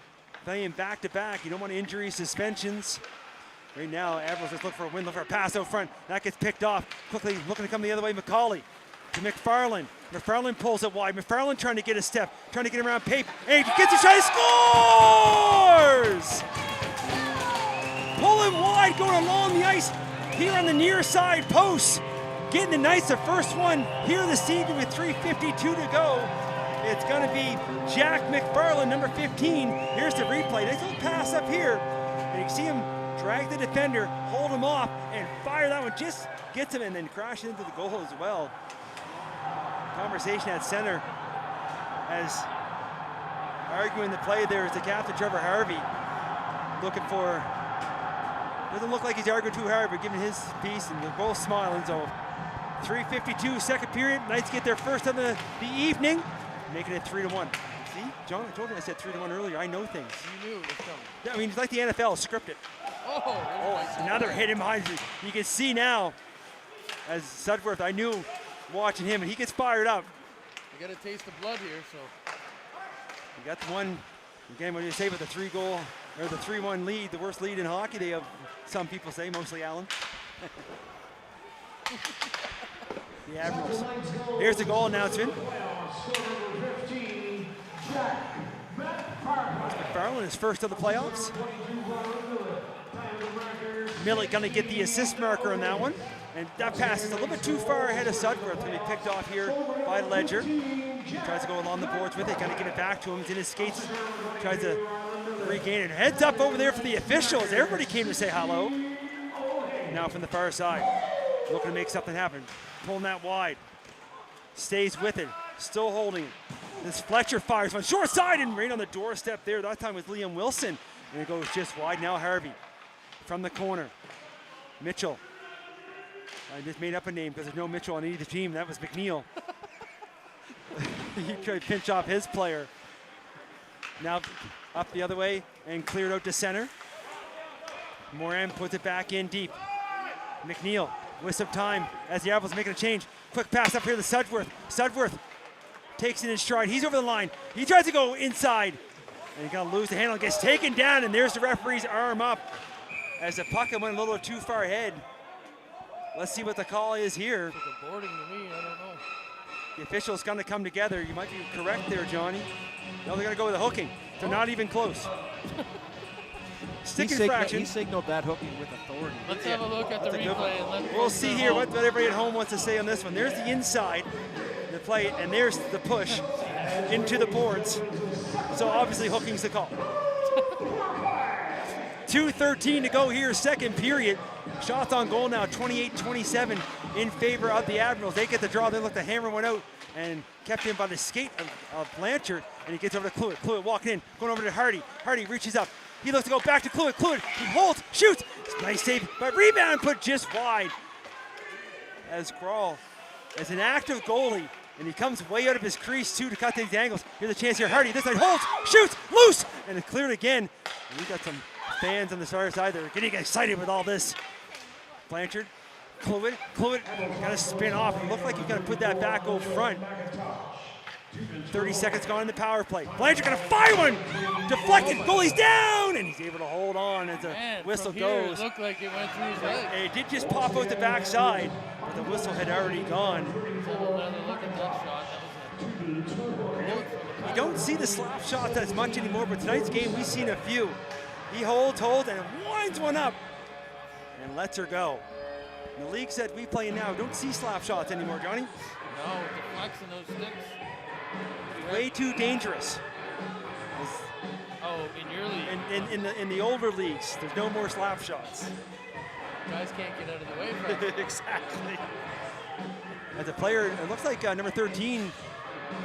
Playing back-to-back, you don't want injuries, suspensions. Right now, Admirals just look for a win, look for a pass out front. That gets picked off. Quickly looking to come the other way, McCauley to McFarland. McFarland pulls it wide. McFarland trying to get a step, trying to get around Pape. And he gets a shot, he scores! Pulling wide, going along the ice here on the near side post. Getting the Knights the first one here this evening with 3:52 to go. It's going to be Jack McFarland, number 15. Here's the replay. Nice little pass up here. And you can see him drag the defender, hold him off, and fire that one. Just gets him and then crash into the goal as well. Conversation at center as arguing the play there is the captain, Trevor Harvey. Looking for, doesn't look like he's arguing too hard, but giving his piece, and they're both smiling. So 3:52, second period. Knights get their first of the evening, making it 3-1. See, John, I told you I said 3-1 earlier. I know things. You knew it was coming. Yeah, I mean, it's like the NFL, scripted. Oh, Another hit him behind you. You can see now, as Sudworth, I knew watching him, and he gets fired up. You got a taste of blood here, so. You got the one, again, what do you say about the 3-goal, or the 3-1 lead, the worst lead in hockey, they have, some people say, mostly Allen. The Admirals. Here's the goal announcement. McFarland is first of the playoffs. Millett gonna get the assist marker on that one. And that pass is a little bit too far ahead of Sudworth. Gonna be picked off here by Ledger. Tries to go along the boards with it, gonna give it back to him. He's in his skates, tries to regain it. Heads up over there for the officials. Everybody came to say hello. Now from the far side, looking to make something happen. Pulling that wide. Stays with it, still holding it. This Fletcher fires one short side and right on the doorstep there. That time was Liam Wilson. And it goes just wide. Now Harvey from the corner. Mitchell. I just made up a name because there's no Mitchell on either team. That was McNeil. He tried to pinch off his player. Now up the other way and cleared out to center. Moran puts it back in deep. McNeil with some time as the Admirals making a change. Quick pass up here to Sudworth. Sudworth takes it in stride. He's over the line. He tries to go inside. And he's going to lose the handle. Gets taken down, and there's the referee's arm up as the puck went a little too far ahead. Let's see what the call is here. It's like a boarding to me, I don't know. The officials going to come together. You might be correct there, Johnny. No, they're going to go with the hooking. They're not even close. Stick infraction. He signaled that hooking with authority. Let's have a look at the replay. And We'll see here what everybody at home wants to say on this one. There's the inside. The play, and there's the push into the boards. So obviously hooking's the call. 2:13 to go here, second period. Shots on goal now, 28-27 in favor of the Admirals. They get the draw, they look to hammer one out and kept in by the skate of Blanchard, and he gets over to Cluett. Cluett walking in, going over to Hardy. Hardy reaches up. He looks to go back to Cluett. Cluett, he holds, shoots. Nice save, but rebound put just wide. As Grawl, as an active goalie, and he comes way out of his crease too to cut these angles. Here's a chance here, Hardy, this side holds, shoots, loose, and it's cleared again. And we got some fans on the Star side that are getting excited with all this. Blanchard, Cluett gotta spin off. It looked like he gotta put that back over front. 30 seconds gone in the power play. Blanchard gonna fire one, deflected, goalie's down, and he's able to hold on as the whistle goes. It looked like it went through his head. It did just pop out the backside, but the whistle had already gone. Another look at that shot. That was You don't see the slap shots as much anymore, but tonight's game we've seen a few. He holds, and winds one up and lets her go. And the league said we play now don't see slap shots anymore, Johnny. no, deflecting those sticks. Way too dangerous. Oh, in your league. In the older leagues, there's no more slap shots. Guys can't get out of the way from it. Exactly. As a player, it looks like number 13,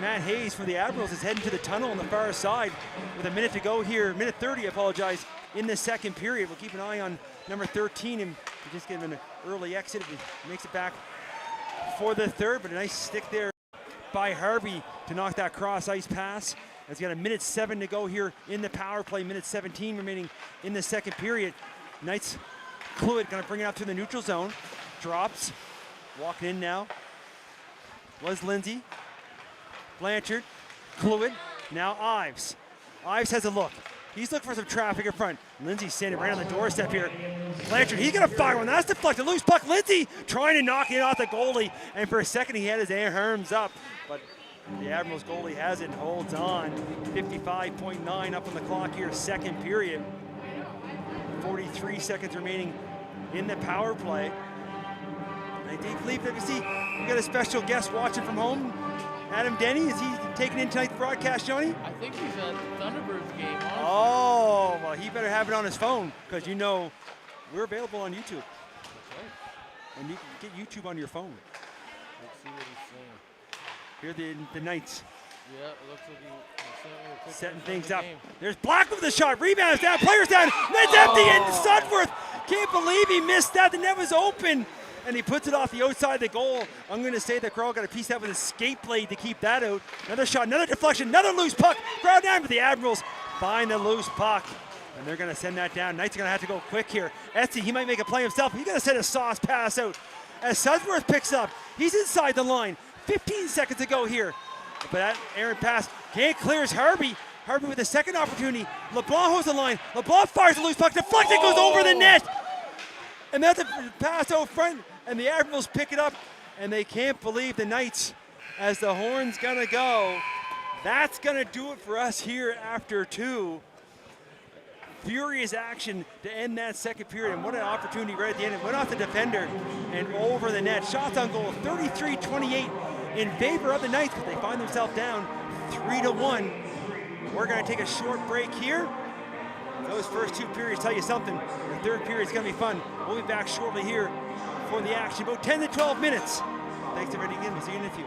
Matt Hayes for the Admirals, is heading to the tunnel on the far side with a minute to go here, minute 30, I apologize, in the second period. We'll keep an eye on number 13 and just give him an early exit. He makes it back for the third, but a nice stick there by Harvey to knock that cross ice pass. He's got a minute 7 to go here in the power play, minute 17 remaining in the second period. Knights Cluett gonna bring it up to the neutral zone. Drops, walking in now. Was Lindsay. Blanchard, Cluett, now Ives. Ives has a look. He's looking for some traffic in front. Lindsay's standing right on the doorstep here. Blanchard, he's gonna fire one. That's deflected, loose puck. Lindsay trying to knock it off the goalie. And for a second, he had his arms up. But the Admirals goalie has it and holds on. 55.9 up on the clock here, second period. 43 seconds remaining in the power play. And I do believe that we got a special guest watching from home. Adam Denny, is he taking in tonight's broadcast, Johnny? I think he's at the Thunderbirds game. Honestly. Oh, well, he better have it on his phone, because you know we're available on YouTube. That's right. And you can get YouTube on your phone. Let's see what he's saying. Here are the Knights. Yeah, it looks like he's Setting things up. There's Black with the shot. Rebounds down. Players down. Net's empty. And Sudworth can't believe he missed that. The net was open. And he puts it off the outside of the goal. I'm going to say that Grawl got a piece of that with his skate blade to keep that out. Another shot, another deflection, another loose puck. Grawl down, but the Admirals find the loose puck. And they're going to send that down. Knights are going to have to go quick here. Etsy, he might make a play himself. He's going to send a sauce pass out. As Sudworth picks up, he's inside the line. 15 seconds to go here. But that errant pass can't clears Harvey. Harvey with a second opportunity. LeBlanc holds the line. LeBlanc fires a loose puck. Deflected, goes over the net. And that's a pass out front. And the Admirals pick it up. And they can't believe the Knights as the horn's gonna go. That's gonna do it for us here after two. Furious action to end that second period. And what an opportunity right at the end. It went off the defender and over the net. Shots on goal, 33-28 in favor of the Knights, but they find themselves down 3-1. We're gonna take a short break here. Those first two periods tell you something. The third period's gonna be fun. We'll be back shortly here for the action, about 10 to 12 minutes. Thanks for everybody again. We'll see you in a few.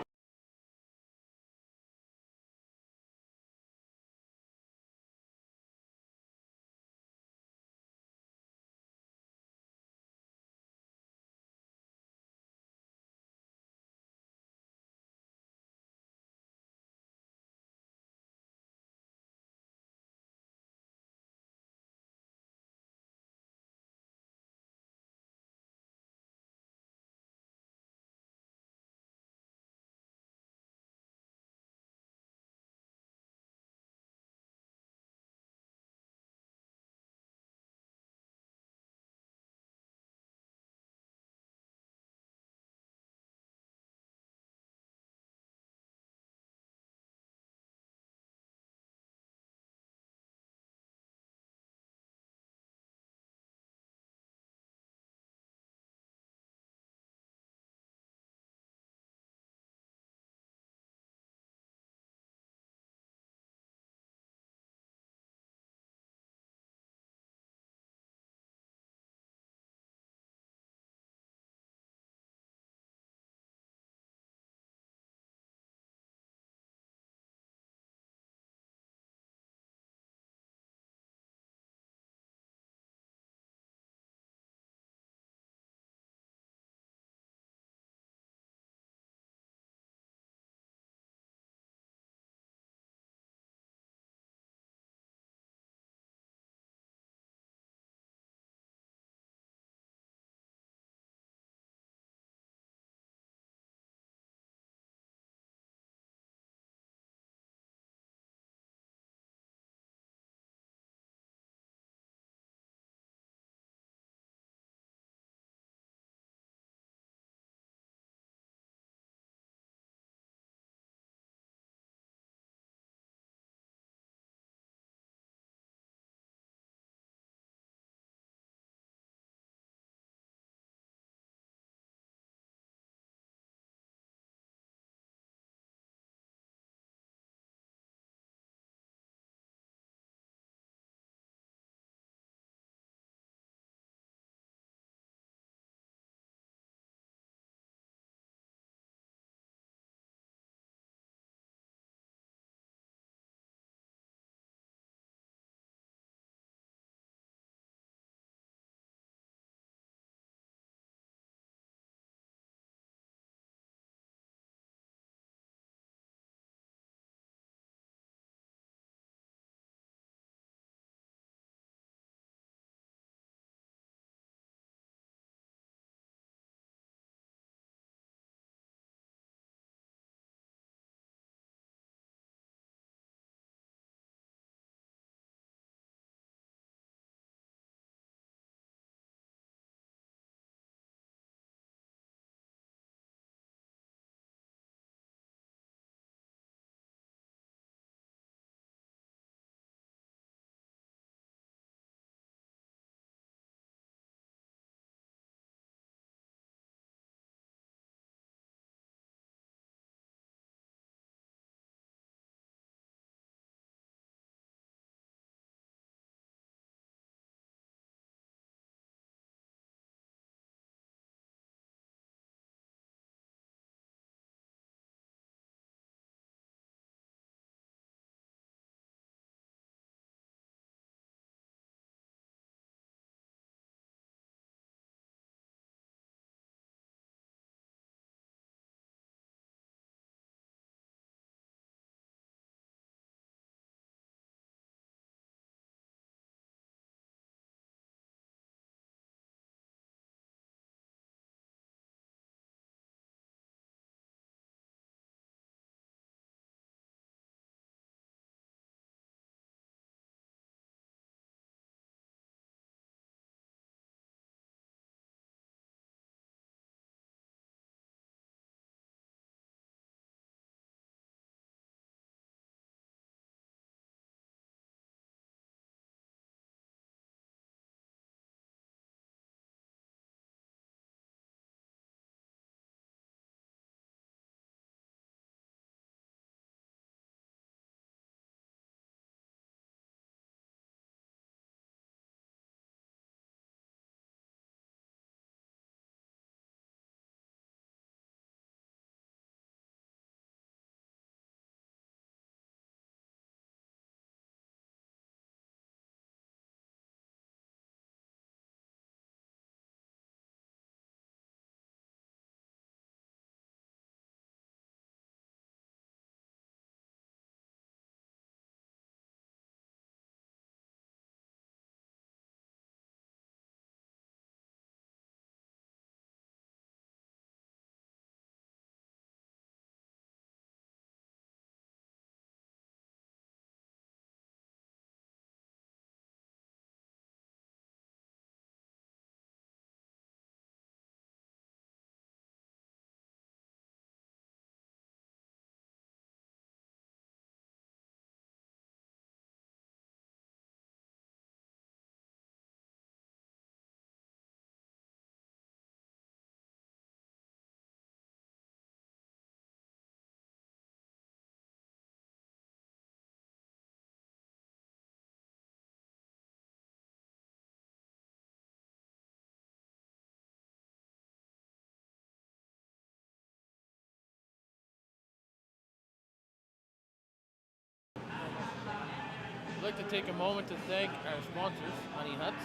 I'd like to take a moment to thank our sponsors, Honey Huts,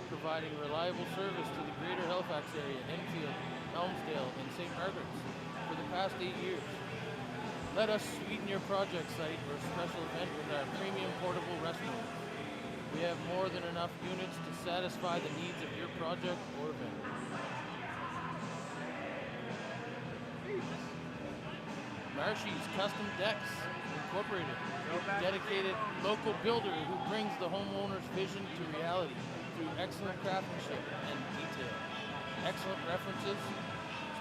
providing reliable service to the greater Halifax area, Enfield, Elmsdale, and St. Margaret's for the past 8 years. Let us sweeten your project site or special event with our premium portable restrooms. We have more than enough units to satisfy the needs of your project or event. Marshy's Custom Decks Incorporated, dedicated local builder who brings the homeowner's vision to reality through excellent craftsmanship and detail. Excellent references,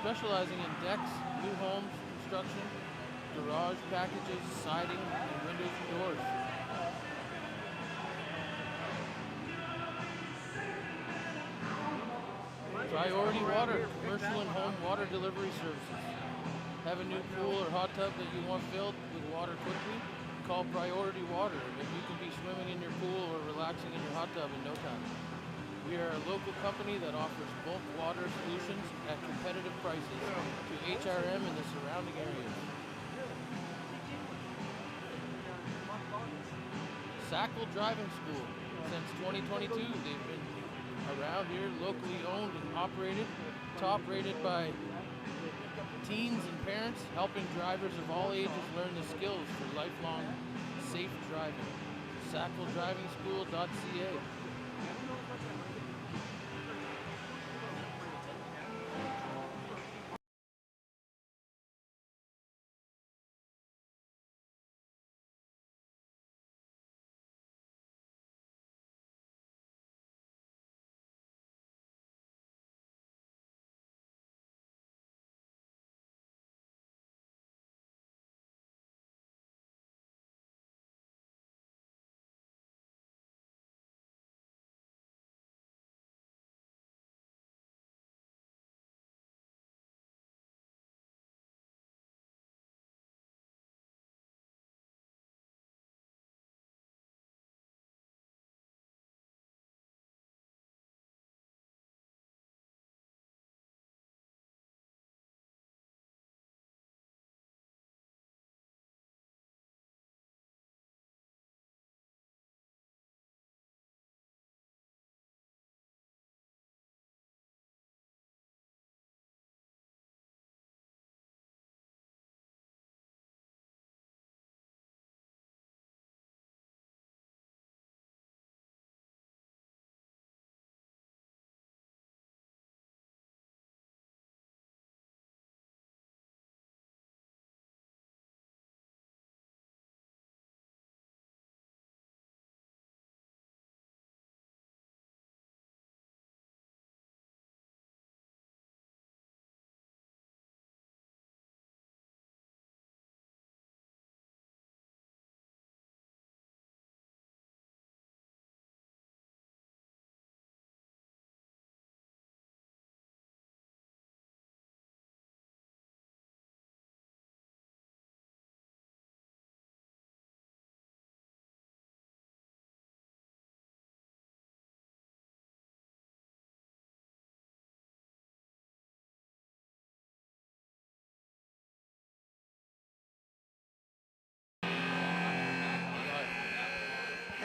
specializing in decks, new homes, construction, garage packages, siding, and windows and doors. Priority Water, commercial and home water delivery services. Have a new pool or hot tub that you want filled with water quickly? Call Priority Water and you can be swimming in your pool or relaxing in your hot tub in no time. We are a local company that offers bulk water solutions at competitive prices to HRM and the surrounding areas. Sackville Driving School. Since 2022, they've been around here, locally owned and operated, top rated by teens and parents, helping drivers of all ages learn the skills for lifelong safe driving. SackvilleDrivingSchool.ca.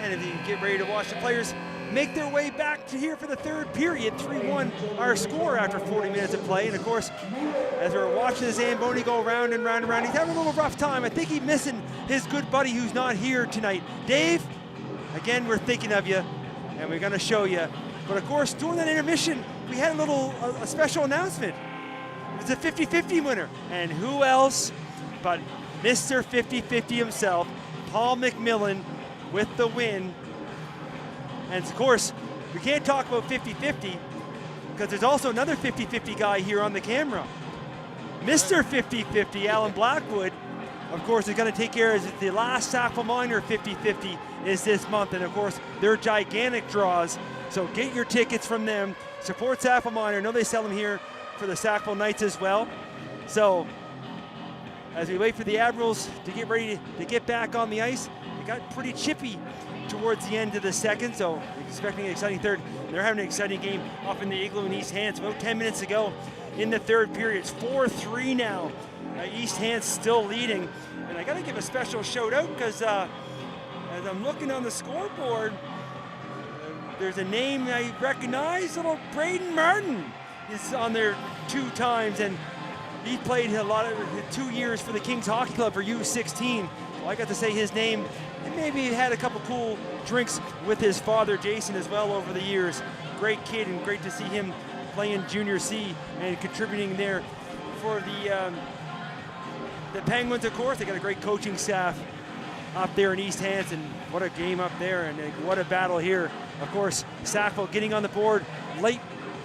And if you get ready to watch the players make their way back to here for the third period, 3-1 our score after 40 minutes of play. And of course, as we're watching Zamboni go round and round and round, he's having a little rough time. I think he's missing his good buddy who's not here tonight. Dave, again, we're thinking of you, and we're gonna show you. But of course, during that intermission, we had a special announcement. It was a 50-50 winner. And who else but Mr. 50-50 himself, Paul McMillan, with the win. And of course, we can't talk about 50-50 because there's also another 50-50 guy here on the camera. Mr. 50-50, Alan Blackwood, of course, is going to take care of the last Sackville Minor 50-50 is this month. And of course, they're gigantic draws. So get your tickets from them. Support Sackville Minor. I know they sell them here for the Sackville Knights as well. So as we wait for the Admirals to get ready to get back on the ice, it got pretty chippy towards the end of the second, so expecting an exciting third. They're having an exciting game up in the Igloo in East Hants about 10 minutes ago in the third period. It's 4-3 now. East Hants still leading. And I got to give a special shout out because As I'm looking on the scoreboard, there's a name I recognize. Little Braden Martin is on there 2 times, and he played a lot of 2 years for the Kings Hockey Club for U16. So I got to say his name, and maybe he had a couple cool drinks with his father, Jason, as well over the years. Great kid, and great to see him playing Junior C and contributing there for the Penguins. Of course, they got a great coaching staff up there in East Hanson. What a game up there, and what a battle here. Of course, Sackville getting on the board late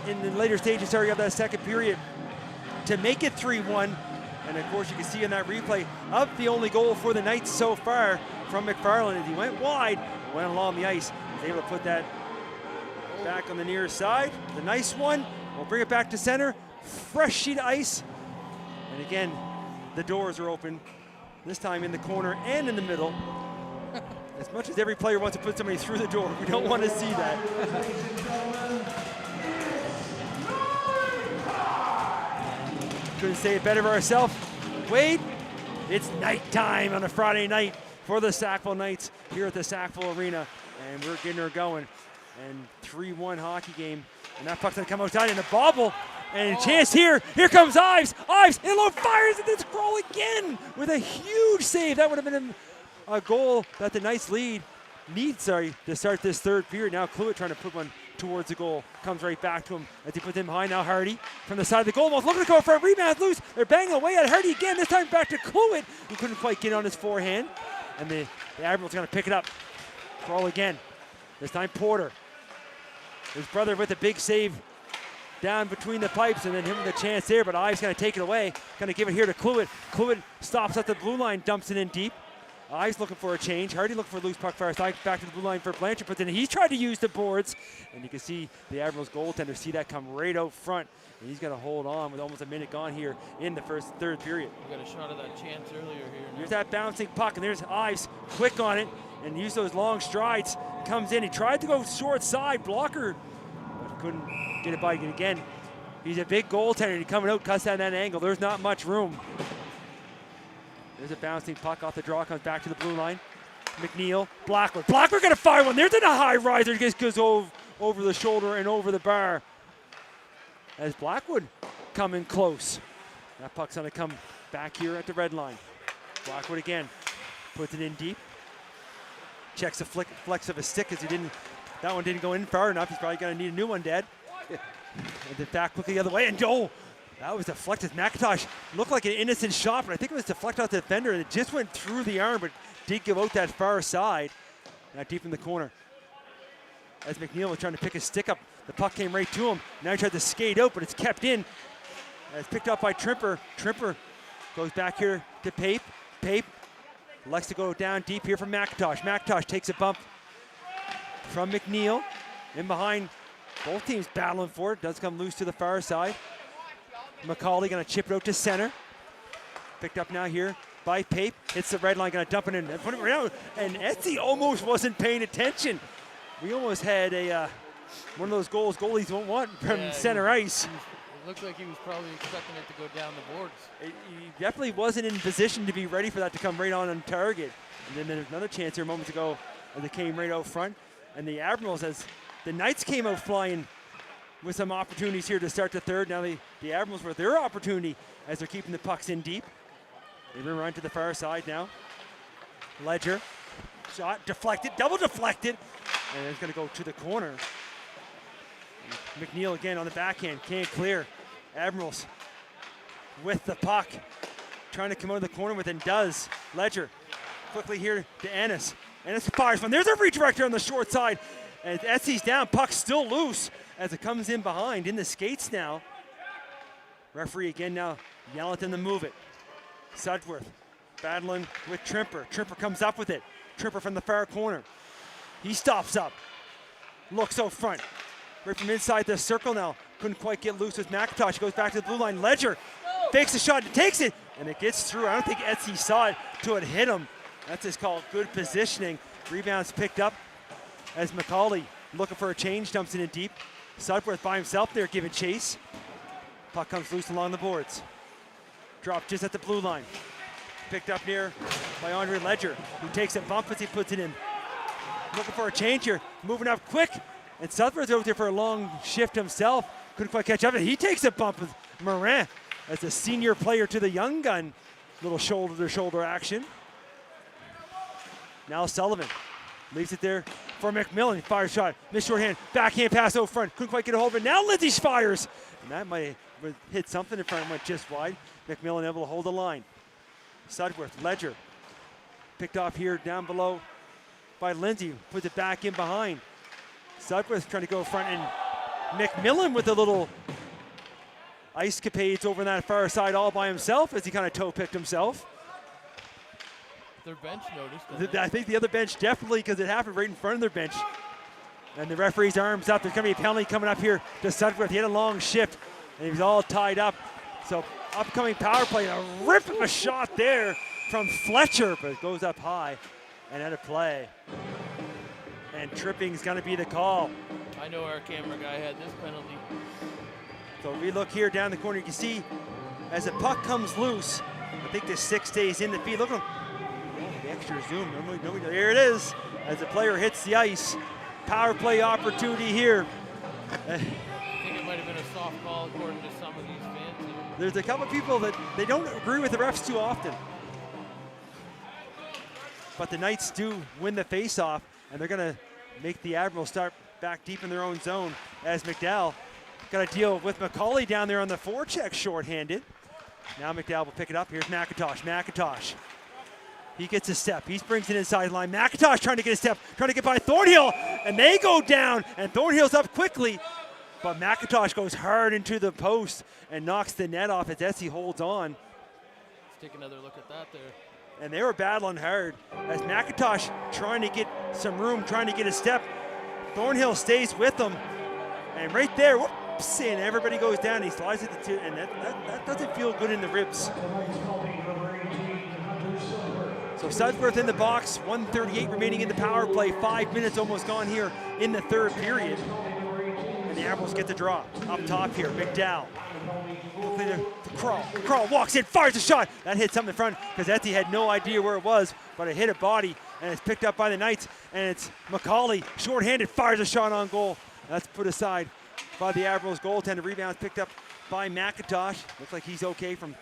in the later stages, starting of that second period to make it 3-1. And of course, you can see in that replay of the only goal for the Knights so far from McFarland as he went wide, went along the ice, was able to put that back on the near side. The nice one. We'll bring it back to center. Fresh sheet of ice. And again, the doors are open. This time in the corner and in the middle. As much as every player wants to put somebody through the door, we don't want to see that. Couldn't say it better ourselves. Wade, it's nighttime on a Friday night for the Sackville Knights here at the Sackville Arena. And we're getting her going. And 3-1 hockey game. And that puck's gonna come outside in a bobble. And a chance here. Here comes Ives. Ives, Illo fires at this goal again with a huge save. That would have been a goal that the Knights need to start this third period. Now Cluett trying to put one towards the goal. Comes right back to him as he puts him behind. Now Hardy from the side of the goal. Looking to go for a rebound, loose. They're banging away at Hardy again. This time back to Cluett, who couldn't quite get on his forehand. And the Admirals going to pick it up. Crawl again. This time Porter. His brother with a big save down between the pipes, and then him with a chance there, but Ives going to take it away. Going to give it here to Cluett. Cluett stops at the blue line, dumps it in deep. Ives looking for a change. Hardy looking for a loose puck fire side. Back to the blue line for Blanchard, but then he's tried to use the boards, and you can see the Admirals goaltender see that come right out front, and he's got to hold on with almost a minute gone here in the third period. We got a shot of that chance earlier here. Here's that bouncing puck, and there's Ives quick on it, and use those long strides. Comes in, he tried to go short side, blocker, but couldn't get it by it again. He's a big goaltender, and coming out, cuts down that angle. There's not much room. There's a bouncing puck off the draw, comes back to the blue line. McNeil, Blackwood. Blackwood gonna fire one. There's a high riser, just goes over the shoulder and over the bar. As Blackwood coming close. That puck's gonna come back here at the red line. Blackwood again, puts it in deep. Checks the flex of his stick as that one didn't go in far enough. He's probably gonna need a new one, Dad. And then back quickly the other way, and that was deflected. McIntosh looked like an innocent shot, but I think it was deflected off the defender, and it just went through the arm, but did give out that far side. Now deep in the corner. As McNeil was trying to pick his stick up, the puck came right to him. Now he tried to skate out, but it's kept in. And it's picked up by Trimper. Trimper goes back here to Pape. Pape likes to go down deep here from McIntosh. McIntosh takes a bump from McNeil. In behind, both teams battling for it. Does come loose to the far side. McCauley gonna chip it out to center. Picked up now here by Pape. Hits the red line, gonna dump it in and put it around. And Etsy almost wasn't paying attention. We almost had one of those goals goalies won't want from center ice. It looked like he was probably expecting it to go down the boards. He definitely wasn't in position to be ready for that to come right on target. And then there's another chance here moments ago as it came right out front. And the Admirals, as the Knights came out flying with some opportunities here to start the third. Now the Admirals with their opportunity as they're keeping the pucks in deep. They run to the far side now. Ledger, shot, deflected, double deflected, and it's gonna go to the corner. McNeil again on the backhand, can't clear. Admirals with the puck, trying to come out of the corner with and does. Ledger quickly here to Ennis. Ennis fires one. There's a redirector on the short side. And Etsy's down, puck's still loose as it comes in behind, in the skates now. Referee again now yell at them to move it. Sudworth battling with Trimper. Trimper comes up with it. Trimper from the far corner. He stops up, looks out front. Right from inside the circle now. Couldn't quite get loose with McIntosh. Goes back to the blue line. Ledger fakes the shot, takes it, and it gets through. I don't think Etsy saw it till it hit him. That's just called good positioning. Rebounds picked up as McCauley looking for a change, dumps it in deep. Sudworth by himself there giving chase. Puck comes loose along the boards. Dropped just at the blue line. Picked up near by Andre Ledger, who takes a bump as he puts it in looking for a change here, moving up quick. And Sudworth's over there for a long shift himself. Couldn't quite catch up. And he takes a bump with Morin as a senior player to the young gun. Little shoulder-to-shoulder action. Now Sullivan leaves it there for McMillan. Fires shot, missed shorthand, backhand pass over front. Couldn't quite get a hold of it. Now Lindsay fires. And that might have hit something in front, went just wide. McMillan able to hold the line. Sudworth, Ledger. Picked off here down below by Lindsay. Puts it back in behind. Sudworth trying to go front, and McMillan with a little ice capades over on that far side all by himself as he kind of toe picked himself. Their bench noticed. I think the other bench definitely, because it happened right in front of their bench. And the referee's arms up. There's going to be a penalty coming up here to Sudworth. He had a long shift, and he was all tied up. So upcoming power play, a rip of a shot there from Fletcher, but it goes up high and out of play. And tripping's going to be the call. I know our camera guy had this penalty. So if we look here down the corner, you can see as the puck comes loose, I think the 6 stays in the feet. Look at him. Oh, the extra zoom. Nobody, here it is. As the player hits the ice. Power play opportunity here. I think it might have been a soft call according to some of these fans here. There's a couple of people that they don't agree with the refs too often. But the Knights do win the face-off, and they're going to make the Admirals start back deep in their own zone as McDowell got to deal with McCauley down there on the forecheck shorthanded. Now McDowell will pick it up. Here's McIntosh. McIntosh. He gets a step. He brings it inside line. McIntosh trying to get a step, trying to get by Thornhill, and they go down, and Thornhill's up quickly. But McIntosh goes hard into the post and knocks the net off as Etsy holds on. Let's take another look at that there. And they were battling hard as McIntosh trying to get some room, trying to get a step. Thornhill stays with them. And right there, whoops, and everybody goes down. He slides it to two, and that doesn't feel good in the ribs. So Sudworth in the box, 1:38 remaining in the power play. 5 minutes almost gone here in the third period. And the Admirals get the draw. Up top here, McDowell. Crawl walks in, fires a shot. That hit something in front because Etsy had no idea where it was, but it hit a body, and it's picked up by the Knights, and it's McCauley, shorthanded, fires a shot on goal. That's put aside by the Admirals goaltender. Rebounds picked up by McIntosh. Looks like he's okay from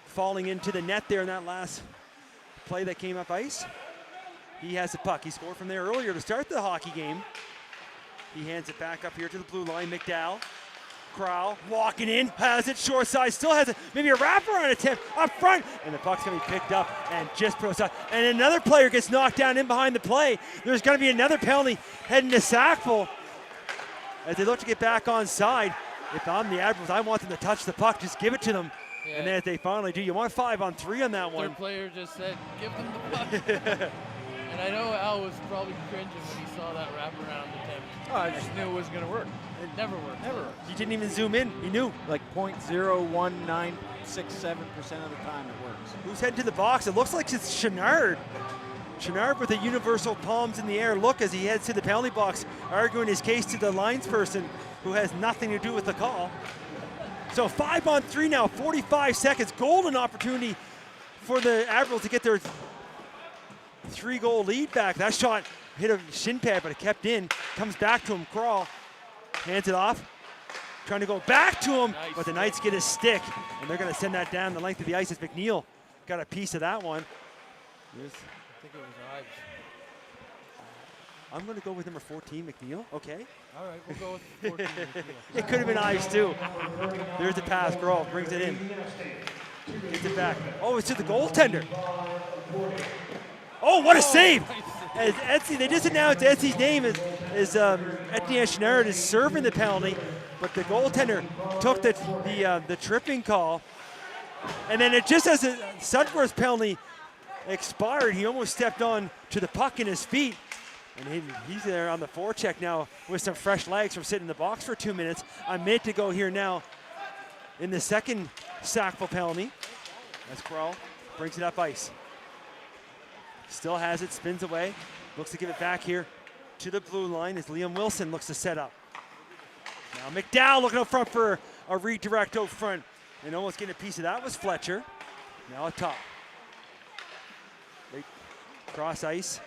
falling into the net there in that last play that came up ice. He has the puck. He scored from there earlier to start the hockey game. He hands it back up here to the blue line. McDowell. Crowell walking in, has it short side, still has it, maybe a wraparound attempt up front, and the puck's gonna be picked up and just put aside. And another player gets knocked down in behind the play. There's gonna be another penalty heading to Sackville as they look to get back on side. If I'm the Admirals, I want them to touch the puck, just give it to them. Yeah. And then if they finally do, you want 5-on-3 on that one. Their player just said, give them the puck. And I know Al was probably cringing when he saw that wraparound attempt. Oh, I just knew it wasn't going to work. It never worked. Never. He didn't even zoom in. He knew. Like 0.01967% of the time it works. Who's heading to the box? It looks like it's Chenard. Chenard with the universal palms in the air look as he heads to the penalty box, arguing his case to the linesperson who has nothing to do with the call. So 5-on-3 now, 45 seconds. Golden opportunity for the Admirals to get their 3-goal lead back. That shot hit a shin pad, but it kept in. Comes back to him, Crawl. Hands it off. Trying to go back to him, but the Knights get his stick, and they're going to send that down the length of the ice as McNeil got a piece of that one. I think it was Ives. I'm going to go with number 14, McNeil. Okay. All right, we'll go with 14. It could have been Ives, too. There's the pass. Crawl brings it in. Gets it back. Oh, it's to the goaltender. Oh, what a save! As Etsy, they just announced Etsy's name as Etienne Chenard is serving the penalty, but the goaltender took the tripping call. And then it just as Sudworth's penalty expired, he almost stepped on to the puck in his feet. And he's there on the forecheck now with some fresh legs from sitting in the box for 2 minutes. A minute to go here now in the second Sackville penalty. As Crowell brings it up ice. Still has it, spins away. Looks to give it back here to the blue line as Liam Wilson looks to set up. Now McDowell looking up front for a redirect out front. And almost getting a piece of that was Fletcher. Now up top. Right cross ice.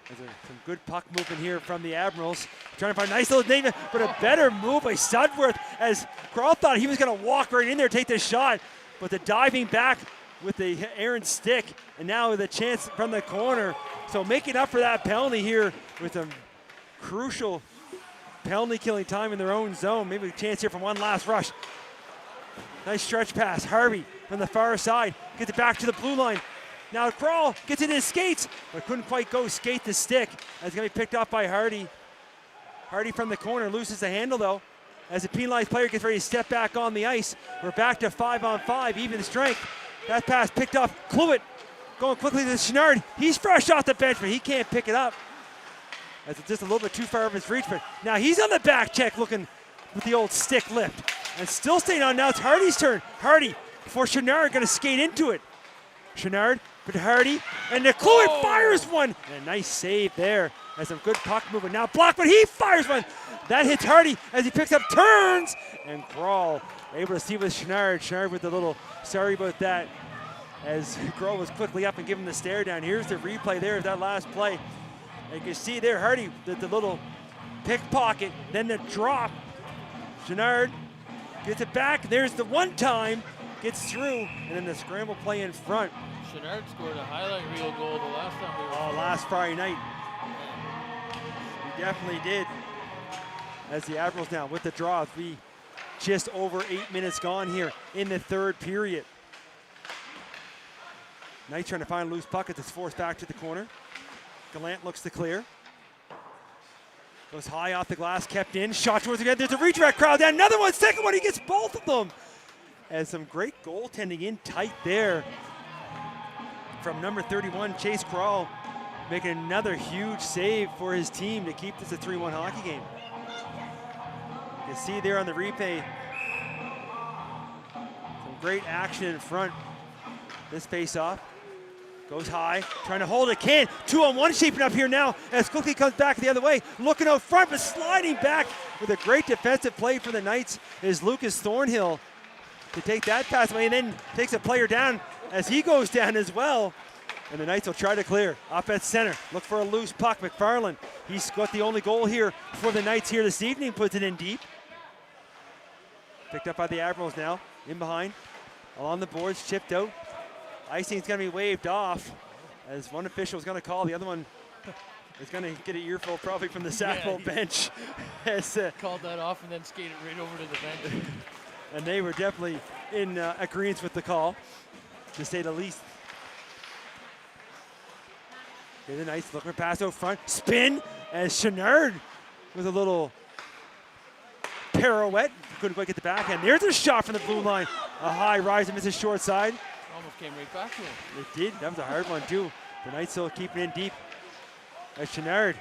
There's some good puck movement here from the Admirals. Trying to find a nice little name, but a better move by Sudworth as Kral thought he was going to walk right in there, take the shot, but the diving back with the Aaron stick, and now with a chance from the corner. So making up for that penalty here with a crucial penalty killing time in their own zone. Maybe a chance here for one last rush. Nice stretch pass. Harvey from the far side gets it back to the blue line. Now Kral gets it in his skates, but couldn't quite go skate the stick. That's going to be picked up by Hardy. Hardy from the corner loses the handle though. As the penalized player gets ready to step back on the ice. We're back to 5-on-5, even strength. That pass picked off Cluett. Going quickly to Chenard. He's fresh off the bench, but he can't pick it up. That's just a little bit too far of his reach, but now he's on the back check looking with the old stick lift. And still staying on now, it's Hardy's turn. Hardy for Chenard, gonna skate into it. Chenard, but Hardy, and Cluett fires one. And a nice save there. Has some good puck movement. Now blocked, but he fires one. That hits Hardy as he picks up, turns, and Kral able to see with Chenard. Chenard with a little sorry about that as Kral was quickly up and giving the stare down. Here's the replay there of that last play. And you can see there Hardy, the little pickpocket, then the drop. Chenard gets it back. There's the one time, gets through, and then the scramble play in front. Chenard scored a highlight reel goal the last time we were. Last Friday night. He definitely did. As the Admirals now with the draw, just over 8 minutes gone here in the third period. Knights trying to find a loose puck as it's forced back to the corner. Gallant looks to clear. Goes high off the glass, kept in, shot towards the end. There's a redirect crowd down. Another one, second one, he gets both of them. And some great goaltending in tight there from number 31, Chase Kral, making another huge save for his team to keep this a 3-1 hockey game. You can see there on the replay, some great action in front. This face-off goes high, trying to hold it, can. 2-on-1 shaping up here now as Cookie comes back the other way, looking out front, but sliding back with a great defensive play for the Knights is Lucas Thornhill to take that pass away, and then takes a player down as he goes down as well. And the Knights will try to clear. Up at center, look for a loose puck. McFarland, he's got the only goal here for the Knights here this evening, puts it in deep. Picked up by the Admirals now, in behind, along the boards, chipped out. Icing's gonna be waved off as one official is gonna call, the other one is gonna get an earful probably from the Sackville bench. As, called that off and then skated right over to the bench. And they were definitely in agreement with the call, to say the least. Okay, the Knights looking for pass out front, spin as Chenard with a little pirouette, couldn't quite get the backhand. There's a shot from the blue line, a high rise and misses short side. Almost came right back to him. It did, that was a hard one too. The Knights still keeping it in deep. As Chenard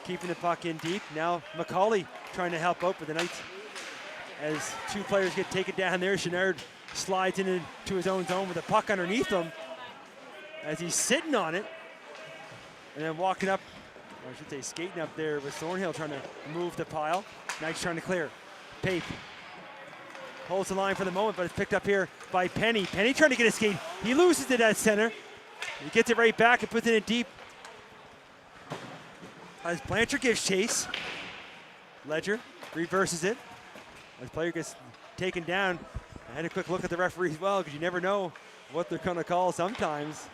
keeping the puck in deep. Now McCauley trying to help out, but the Knights, as two players get taken down there, Chenard slides into his own zone with the puck underneath him as he's sitting on it. And then walking up, or I should say skating up there with Thornhill trying to move the pile. Knights trying to clear. Pape holds the line for the moment, but it's picked up here by Penny. Penny trying to get a skate. He loses it at center. He gets it right back and puts it in deep. As Blanchard gives chase. Ledger reverses it. As player gets taken down. I had a quick look at the referee as well, because you never know what they're going to call sometimes.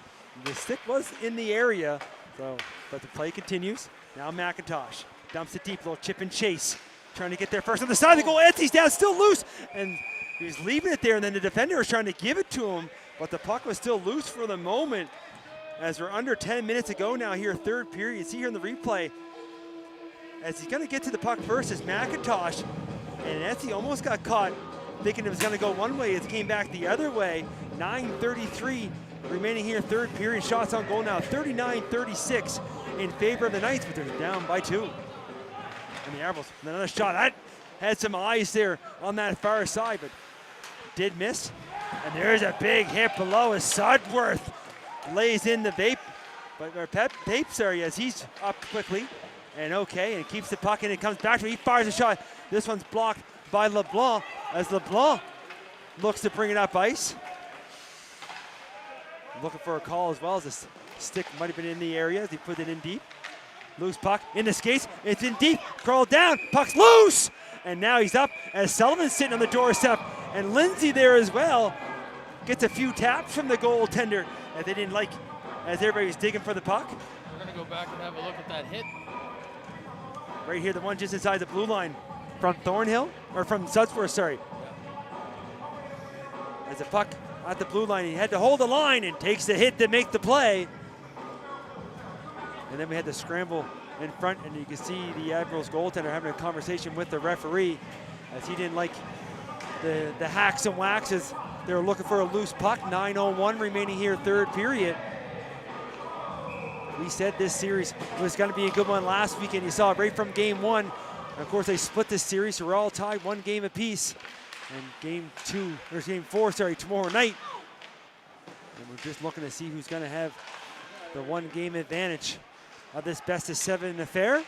The stick was in the area, but the play continues. Now McIntosh dumps it deep, little chip and chase. Trying to get there first on the side of the goal. Etsy's down, still loose. And he was leaving it there, and then the defender was trying to give it to him, but the puck was still loose for the moment. As we're under 10 minutes ago now here, third period. You see here in the replay, as he's going to get to the puck first is McIntosh, and Etsy almost got caught thinking it was going to go one way. It came back the other way. 9:33 remaining here, third period. Shots on goal now, 39-36 in favor of the Knights, but they're down by 2. And the Admirals, another shot. That had some eyes there on that far side, but did miss. And there's a big hit below as Sudworth lays in the Papes area as he's up quickly. And okay, and keeps the puck in, and comes back to him. He fires a shot. This one's blocked by LeBlanc as LeBlanc looks to bring it up ice. Looking for a call as well as this Stick might have been in the area as he put it in deep. Loose puck in the skates. It's in deep. Crawl down. Puck's loose. And now he's up as Sullivan's sitting on the doorstep. And Lindsay there as well. Gets a few taps from the goaltender that they didn't like as everybody was digging for the puck. We're going to go back and have a look at that hit. Right here, the one just inside the blue line from Thornhill, or from Sudsworth, sorry. As the puck at the blue line, he had to hold the line and takes the hit to make the play. And then we had the scramble in front, and you can see the Admirals goaltender having a conversation with the referee as he didn't like the hacks and whacks as they were looking for a loose puck. 9:01 remaining here, third period. We said this series was going to be a good one last weekend. You saw it right from game one. And of course, they split this series, so we're all tied 1 game apiece. And game 4, tomorrow night. And we're just looking to see who's going to have the 1 game advantage of this best of 7 affair.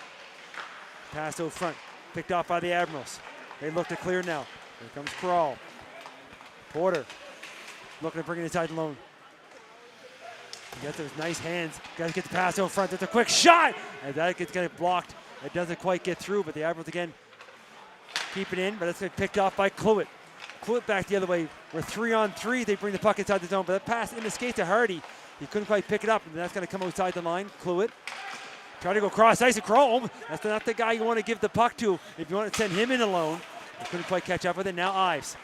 Pass out front, picked off by the Admirals. They look to clear now. Here comes Crawl. Porter looking to bring it inside the lane. He got those nice hands. Guys get the pass out front. There's a quick shot. And that gets blocked. It doesn't quite get through, but the Admirals again keep it in, but it's picked off by Cluett. Cluett back the other way. We're 3-on-3. They bring the puck inside the zone, but that pass in the skate to Hardy. He couldn't quite pick it up, and that's going to come outside the line. Cluett try to go cross ice and Crawl. That's not the guy you want to give the puck to if you want to send him in alone. He couldn't quite catch up with it. Now Ives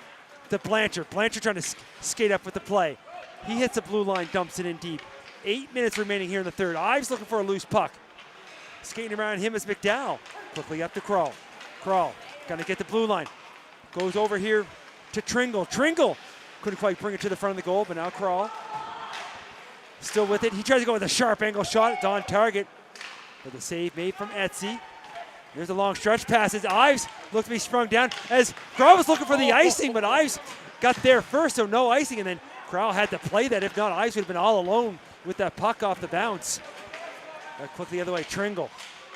to Blanchard. Blanchard trying to skate up with the play. He hits the blue line, dumps it in deep. 8 minutes remaining here in the third. Ives looking for a loose puck. Skating around him is McDowell. Quickly up to Crawl. Crawl gonna get the blue line. Goes over here to Tringle. Tringle couldn't quite bring it to the front of the goal, but now Crawl still with it. He tries to go with a sharp angle shot. It's on target. But the save made from Etsy. There's a long stretch passes. Ives looked to be sprung down as Crawl was looking for the icing, but Ives got there first, so no icing, and then Crawl had to play that. If not, Ives would have been all alone with that puck off the bounce. Quickly the other way, Tringle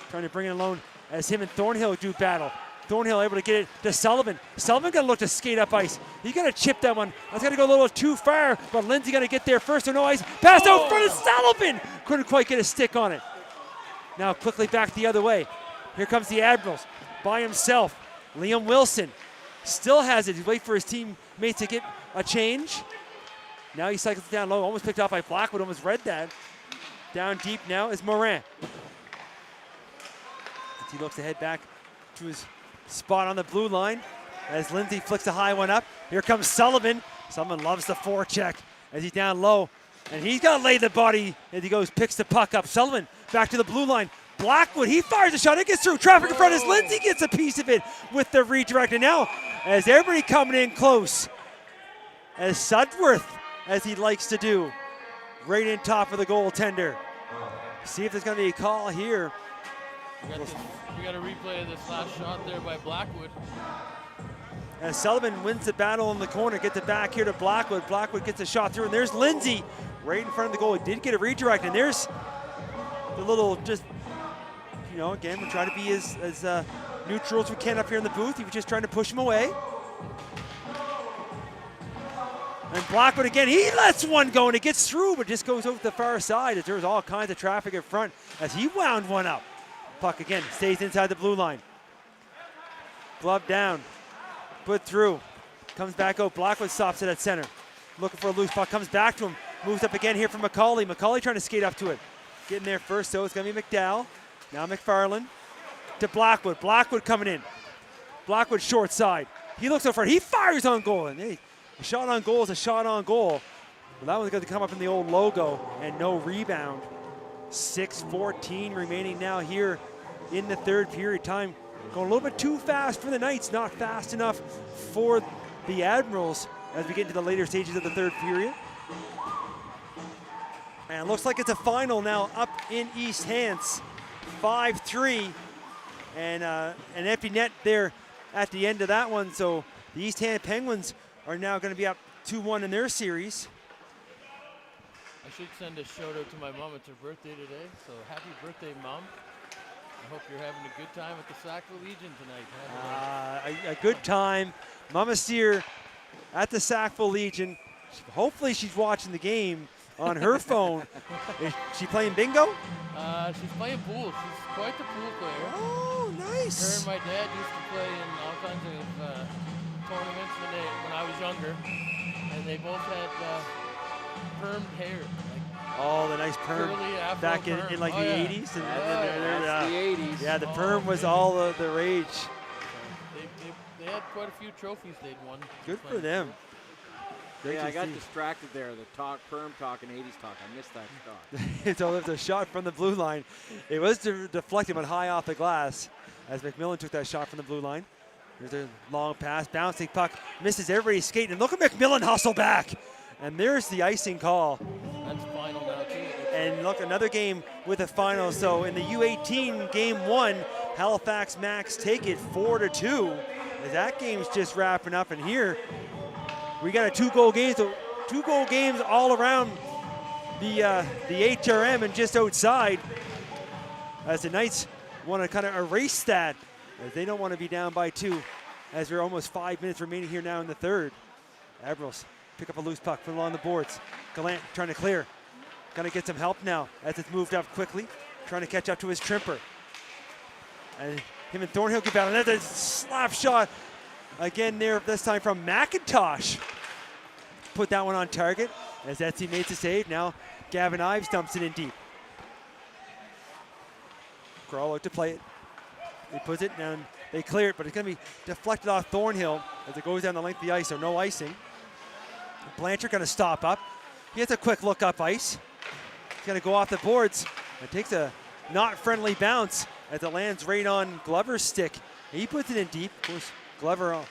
trying to bring it alone as him and Thornhill do battle. Thornhill able to get it to Sullivan. Sullivan got to look to skate up ice. He got to chip that one. That's got to go a little too far, but Lindsay got to get there first, so no ice. Pass out front of Sullivan. Couldn't quite get a stick on it. Now quickly back the other way. Here comes the Admirals by himself. Liam Wilson still has it. He's waiting for his teammates to get a change. Now he cycles down low, almost picked off by Blackwood, almost read that. Down deep now is Morin. As he looks to head back to his spot on the blue line as Lindsay flicks a high one up. Here comes Sullivan. Sullivan loves the forecheck as he's down low. And he's got to lay the body as he goes, picks the puck up. Sullivan back to the blue line. Blackwood, he fires a shot. It gets through. Traffic in front as Lindsay gets a piece of it with the redirect. And now, as everybody coming in close, as Sudworth, as he likes to do, right in top of the goaltender. See if there's going to be a call here. We got a replay of this last shot there by Blackwood. As Sullivan wins the battle in the corner, gets it back here to Blackwood. Blackwood gets a shot through, and there's Lindsay right in front of the goal. He did get a redirect, and there's the little just, you know, again, we're trying to be as neutral as we can up here in the booth. He was just trying to push him away. And Blackwood again, he lets one go, and it gets through, but just goes over to the far side as there's all kinds of traffic in front as he wound one up. Puck again, stays inside the blue line. Glove down, put through, comes back out. Blackwood stops it at center. Looking for a loose puck, comes back to him, moves up again here from McCauley. McCauley trying to skate up to it. Getting there first, so it's gonna be McDowell. Now McFarland to Blackwood. Blackwood coming in. Blackwood short side. He looks up front, he fires on goal, and hey, a shot on goal is a shot on goal. Well, that one's going to come up in the old logo and no rebound. 6:14 remaining now here in the third period. Time going a little bit too fast for the Knights, not fast enough for the Admirals as we get into the later stages of the third period. And it looks like it's a final now up in East Hants. 5-3 and an empty net there at the end of that one. So the East Hants Penguins are now going to be up 2-1 in their series. I should send a shout out to my mom. It's her birthday today, so happy birthday, Mom. I hope you're having a good time at the Sackville Legion tonight. A good time. Mama Sear at the Sackville Legion. Hopefully she's watching the game on her phone. Is she playing bingo? She's playing pool. She's quite the pool player. Oh, Her nice. and my dad used to play in all kinds of tournaments when I was younger, and they both had permed hair, like Oh, the nice perm curly afro back perm. in like Oh, the yeah. 80s. And, That's the 80s. yeah, the perm was all the rage. They had quite a few trophies they'd won. Good for playing. them. Great Yeah, to I got see. distracted there. The perm talk and 80s talk. I missed that shot. So it was a shot from the blue line. It was deflected, but high off the glass as McMillan took that shot from the blue line. There's a long pass, bouncing puck, misses everybody skating. And look at McMillan hustle back. And there's the icing call. That's final now too. And look, another game with a final. So in the U18 game 1, Halifax Max take it 4-2. As that game's just wrapping up. And here we got a two-goal games all around the HRM and just outside. As the Knights want to kind of erase that, as they don't want to be down by 2. As there are almost 5 minutes remaining here now in the third. Admirals pick up a loose puck, put it along the boards. Gallant trying to clear. Gonna get some help now as it's moved up quickly, trying to catch up to his trimper. And him and Thornhill get battle. Another slap shot again there, this time from McIntosh. Put that one on target as Etsy makes a save. Now Gavin Ives dumps it in deep. Crawl out to play it. He puts it down, they clear it, but it's gonna be deflected off Thornhill as it goes down the length of the ice, so no icing. Blanchard gonna stop up. He has a quick look up ice. He's gonna go off the boards and takes a not friendly bounce as it lands right on Glover's stick. He puts it in deep. Of course, Glover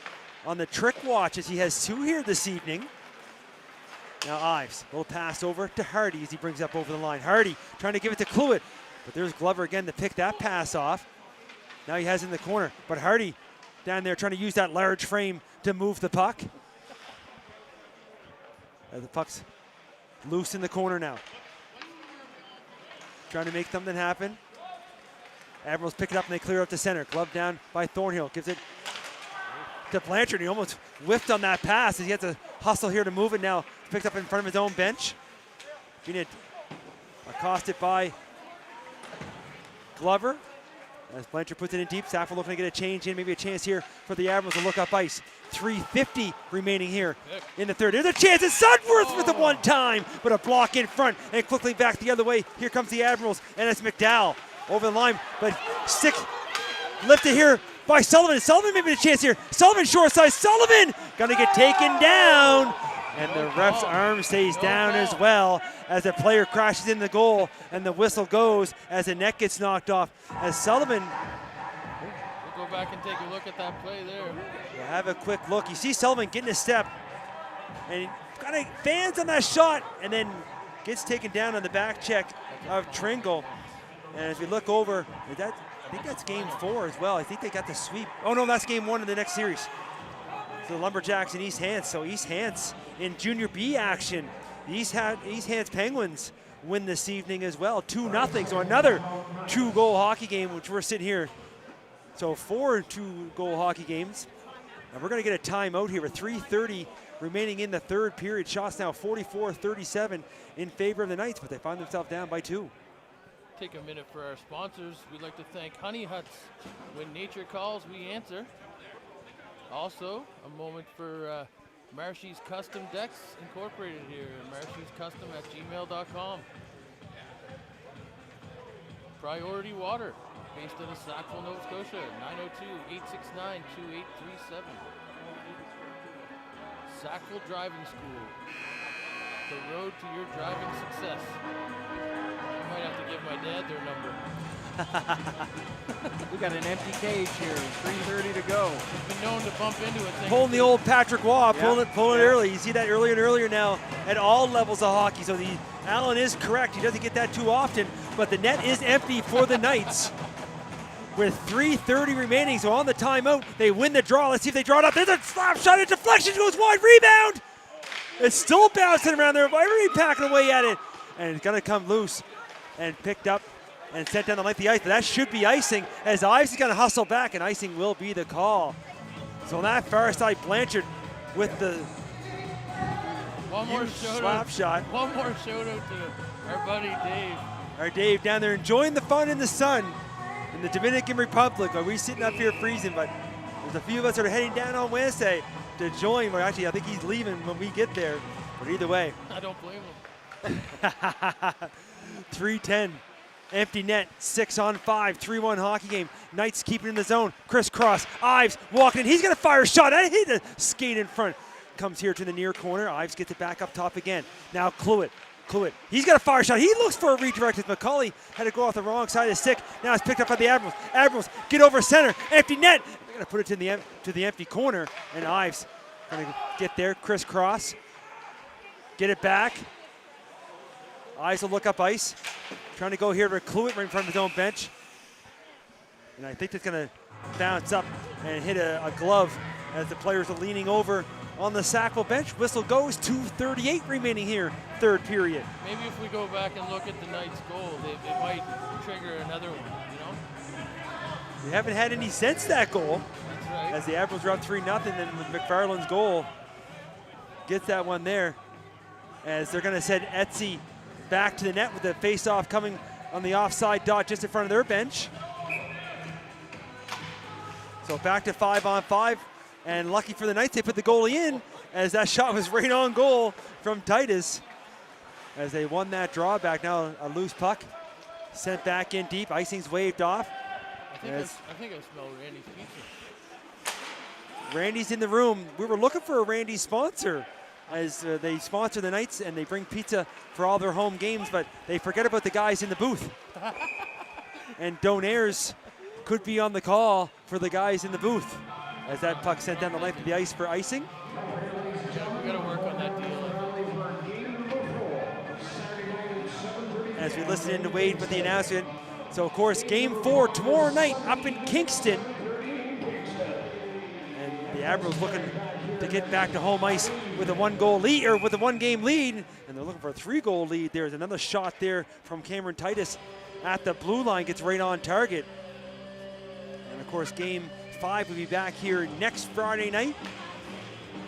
on the trick watch as he has 2 here this evening. Now Ives, a little pass over to Hardy as he brings up over the line. Hardy trying to give it to Cluett, but there's Glover again to pick that pass off. Now he has it in the corner, but Hardy down there trying to use that large frame to move the puck. The puck's loose in the corner now. Trying to make something happen. Admirals pick it up and they clear up the center. Glove down by Thornhill. Gives it to Blanchard. He almost whiffed on that pass as he has to hustle here to move it now. Picked up in front of his own bench. Being accosted by Glover. As Blanchard puts it in deep, Sackville looking to get a change in, maybe a chance here for the Admirals to look up ice. 3:50 remaining here in the third. There's a chance, and Sudworth with the one time, but a block in front and quickly back the other way. Here comes the Admirals, and it's McDowell over the line, but stick lifted here by Sullivan. Sullivan maybe a chance here. Sullivan short side, Sullivan gonna get taken down. And the ref's arm stays down as well as the player crashes in the goal and the whistle goes as the net gets knocked off. As Sullivan We'll go back and take a look at that play there. will have a quick look. You see Sullivan getting a step and he kind of fans on that shot and then gets taken down on the back check of Tringle. And as we look over, I think that's game 4 as well. I think they got the sweep. Oh no, that's game 1 of the next series. So the Lumberjacks and East Hants. So East Hants in Junior B action. The East Hants Penguins win this evening as well, 2-0. So another 2-goal hockey game, which we're sitting here. So 4 2-goal hockey games. And we're gonna get a timeout here with 3:30 remaining in the third period. Shots now 44-37 in favor of the Knights, but they find themselves down by 2. Take a minute for our sponsors. We'd like to thank Honey Huts. When nature calls, we answer. Also, a moment for Marshy's Custom Decks Incorporated here. marshyscustom@gmail.com. Priority Water, based out of Sackville, Nova Scotia, 902-869-2837. Sackville Driving School, the road to your driving success. I might have to give my dad their number. We got an empty cage here, 3:30 to go. He's been known to bump into it. Pulling the old Patrick Waugh, pulling it Yeah. early. You see that earlier and earlier now at all levels of hockey. So Allen is correct. He doesn't get that too often, but the net is empty for the Knights with 3:30 remaining. So on the timeout, they win the draw. Let's see if they draw it up. There's a slap shot. A deflection goes wide. Rebound. It's still bouncing around there. Everybody packing away at it, and it's gonna come loose and picked up and sent down the length of the ice, but that should be icing as Ives is going to hustle back, and icing will be the call. So on that far side, Blanchard with the One more huge shout slap out. shot. One more shout out to our buddy Dave. Our Dave down there enjoying the fun in the sun in the Dominican Republic. Are we sitting up here freezing? But there's a few of us that are heading down on Wednesday to join. Well, actually, I think he's leaving when we get there. But either way. I don't blame him. 3-10. Empty net, 6-on-5, 3-1 hockey game. Knights keeping in the zone. Crisscross, Ives walking in. He's going to fire a shot. I hit a skate in front. Comes here to the near corner. Ives gets it back up top again. Now Cluett. He's got a fire shot. He looks for a redirect as McCauley had to go off the wrong side of the stick. Now it's picked up by the Admirals. Admirals get over center. Empty net. They're going to put it to the empty corner. And Ives going to get there. Crisscross. Get it back. Ives will look up ice. Trying to go here to Cluett right in front of his own bench. And I think it's going to bounce up and hit a glove as the players are leaning over on the Sackville bench. Whistle goes, 2:38 remaining here, third period. Maybe if we go back and look at the Knights' goal, it might trigger another one, you know? We haven't had any since that goal. That's right. As the Admirals are up 3-0, and with McFarland's goal, gets that one there. As they're going to send Etsy back to the net with the face-off coming on the offside dot just in front of their bench. So back to 5-on-5, and lucky for the Knights, they put the goalie in as that shot was right on goal from Titus. As they won that draw back, now a loose puck sent back in deep. Icing's waved off. I think I smell Randy's pizza. Randy's in the room. We were looking for a Randy sponsor, as they sponsor the Knights and they bring pizza for all their home games, but they forget about the guys in the booth. And Donaires could be on the call for the guys in the booth as that puck sent down the length of the ice for icing. We gotta work on that deal. As we listen in to Wade with the announcement. So of course, game 4 tomorrow night up in Kingston. And the Admirals looking to get back to home ice with a one-goal lead, or with a one-game lead, and they're looking for a 3-goal lead. There's another shot there from Cameron Titus at the blue line, gets right on target. And of course, game 5 will be back here next Friday night,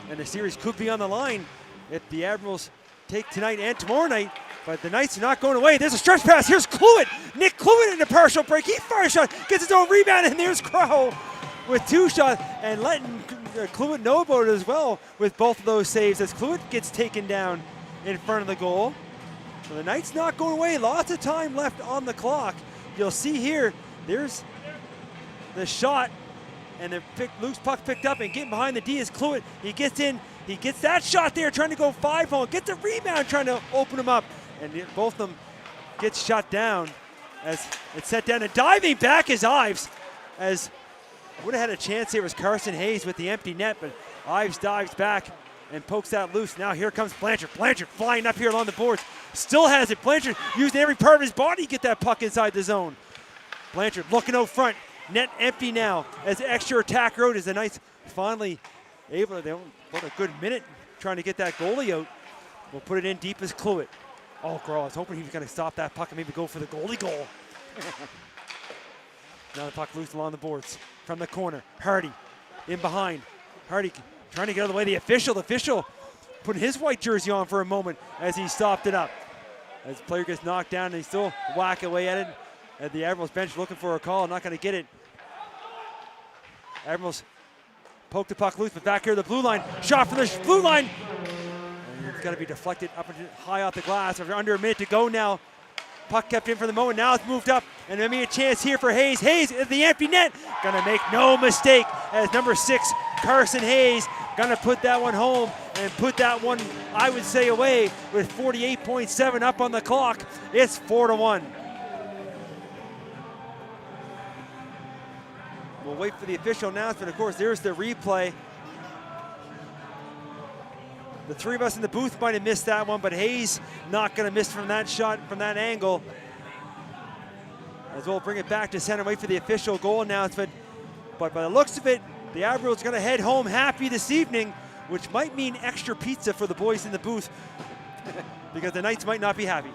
and the series could be on the line if the Admirals take tonight and tomorrow night. But the Knights are not going away. There's a stretch pass. Here's Cluett. Nick Cluett in a partial break. He fires a shot, gets his own rebound, and there's Crow with 2 shots, and letting Cluett know about it as well with both of those saves as Cluett gets taken down in front of the goal. So the Knights not going away. Lots of time left on the clock. You'll see here, there's the shot, and the loose puck picked up and getting behind the D is Cluett. He gets in, he gets that shot there, trying to go 5-hole, gets a rebound, trying to open him up, and both of them get shut down as it's set down. And diving back is Ives, as would have had a chance here was Carson Hayes with the empty net, but Ives dives back and pokes that loose. Now here comes Blanchard. Blanchard flying up here along the boards. Still has it. Blanchard using every part of his body to get that puck inside the zone. Blanchard looking out front. Net empty now as extra attack road as the Knights finally able to, about a good minute trying to get that goalie out. We'll put it in deep as Cluett. Oh, girl, I was hoping he was going to stop that puck and maybe go for the goalie goal. Now the puck loose along the boards from the corner. Hardy in behind. Hardy trying to get out of the way. The official putting his white jersey on for a moment as he stopped it up. As the player gets knocked down, and they still whack away at it. At the Admirals bench looking for a call, not going to get it. Admirals poke the puck loose, but back here to the blue line. Shot from the blue line. And it's got to be deflected up high off the glass. After under a minute to go now. Puck kept in for the moment. Now it's moved up, and there'll be a chance here for Hayes. Hayes at the empty net. Gonna make no mistake as number 6, Carson Hayes, gonna put that one home and put that one, I would say, away with 48.7 up on the clock. It's 4-1. We'll wait for the official announcement. Of course, there's the replay. The 3 of us in the booth might have missed that one, but Hayes not going to miss from that shot, from that angle. As we'll bring it back to center, wait for the official goal announcement. But by the looks of it, the Admirals are going to head home happy this evening, which might mean extra pizza for the boys in the booth because the Knights might not be happy.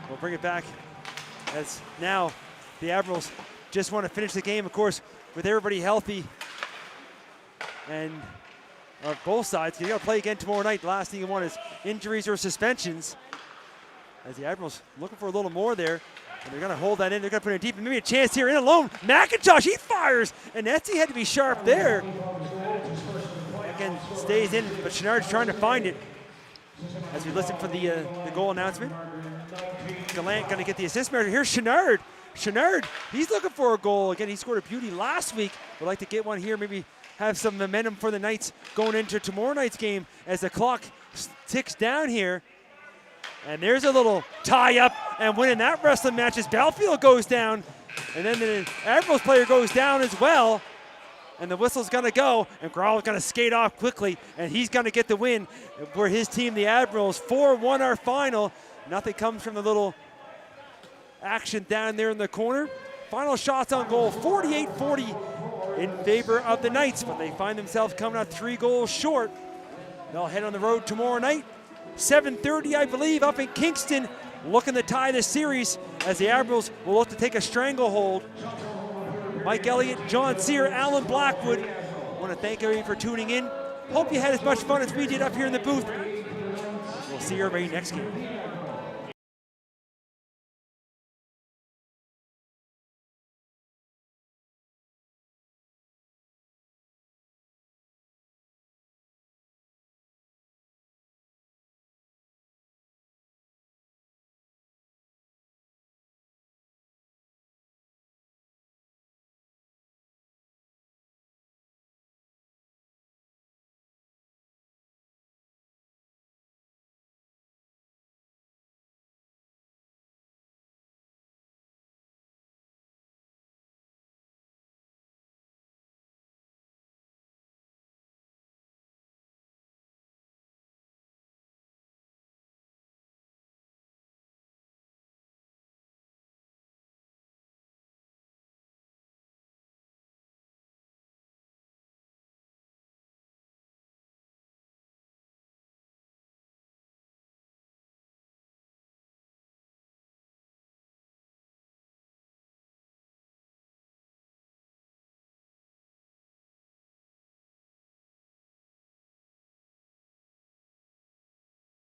We'll bring it back as now the Admirals just want to finish the game, of course, with everybody healthy and of both sides. You got to play again tomorrow night. The last thing you want is injuries or suspensions. As the Admirals looking for a little more there. And they're going to hold that in. They're going to put it deep. And maybe a chance here in alone. McIntosh, he fires. And Etsy had to be sharp there. Again, stays in, but Chenard's trying to find it. As we listen for the goal announcement. Gallant going to get the assist measure. Here's Chenard. Chenard, he's looking for a goal. Again, he scored a beauty last week. Would like to get one here, maybe have some momentum for the Knights going into tomorrow night's game as the clock ticks down here. And there's a little tie-up, and winning that wrestling match as Belfield goes down. And then the Admirals player goes down as well. And the whistle's going to go, and Growl's going to skate off quickly, and he's going to get the win for his team, the Admirals. 4-1 our final. Nothing comes from the little action down there in the corner. Final shots on goal, 48-40 in favor of the Knights, but they find themselves coming out 3 goals short. They'll head on the road tomorrow night. 7:30, I believe, up in Kingston, looking to tie the series as the Admirals will look to take a stranglehold. Mike Elliott, John Sear, Alan Blackwood, I want to thank everybody for tuning in. Hope you had as much fun as we did up here in the booth. We'll see everybody next game.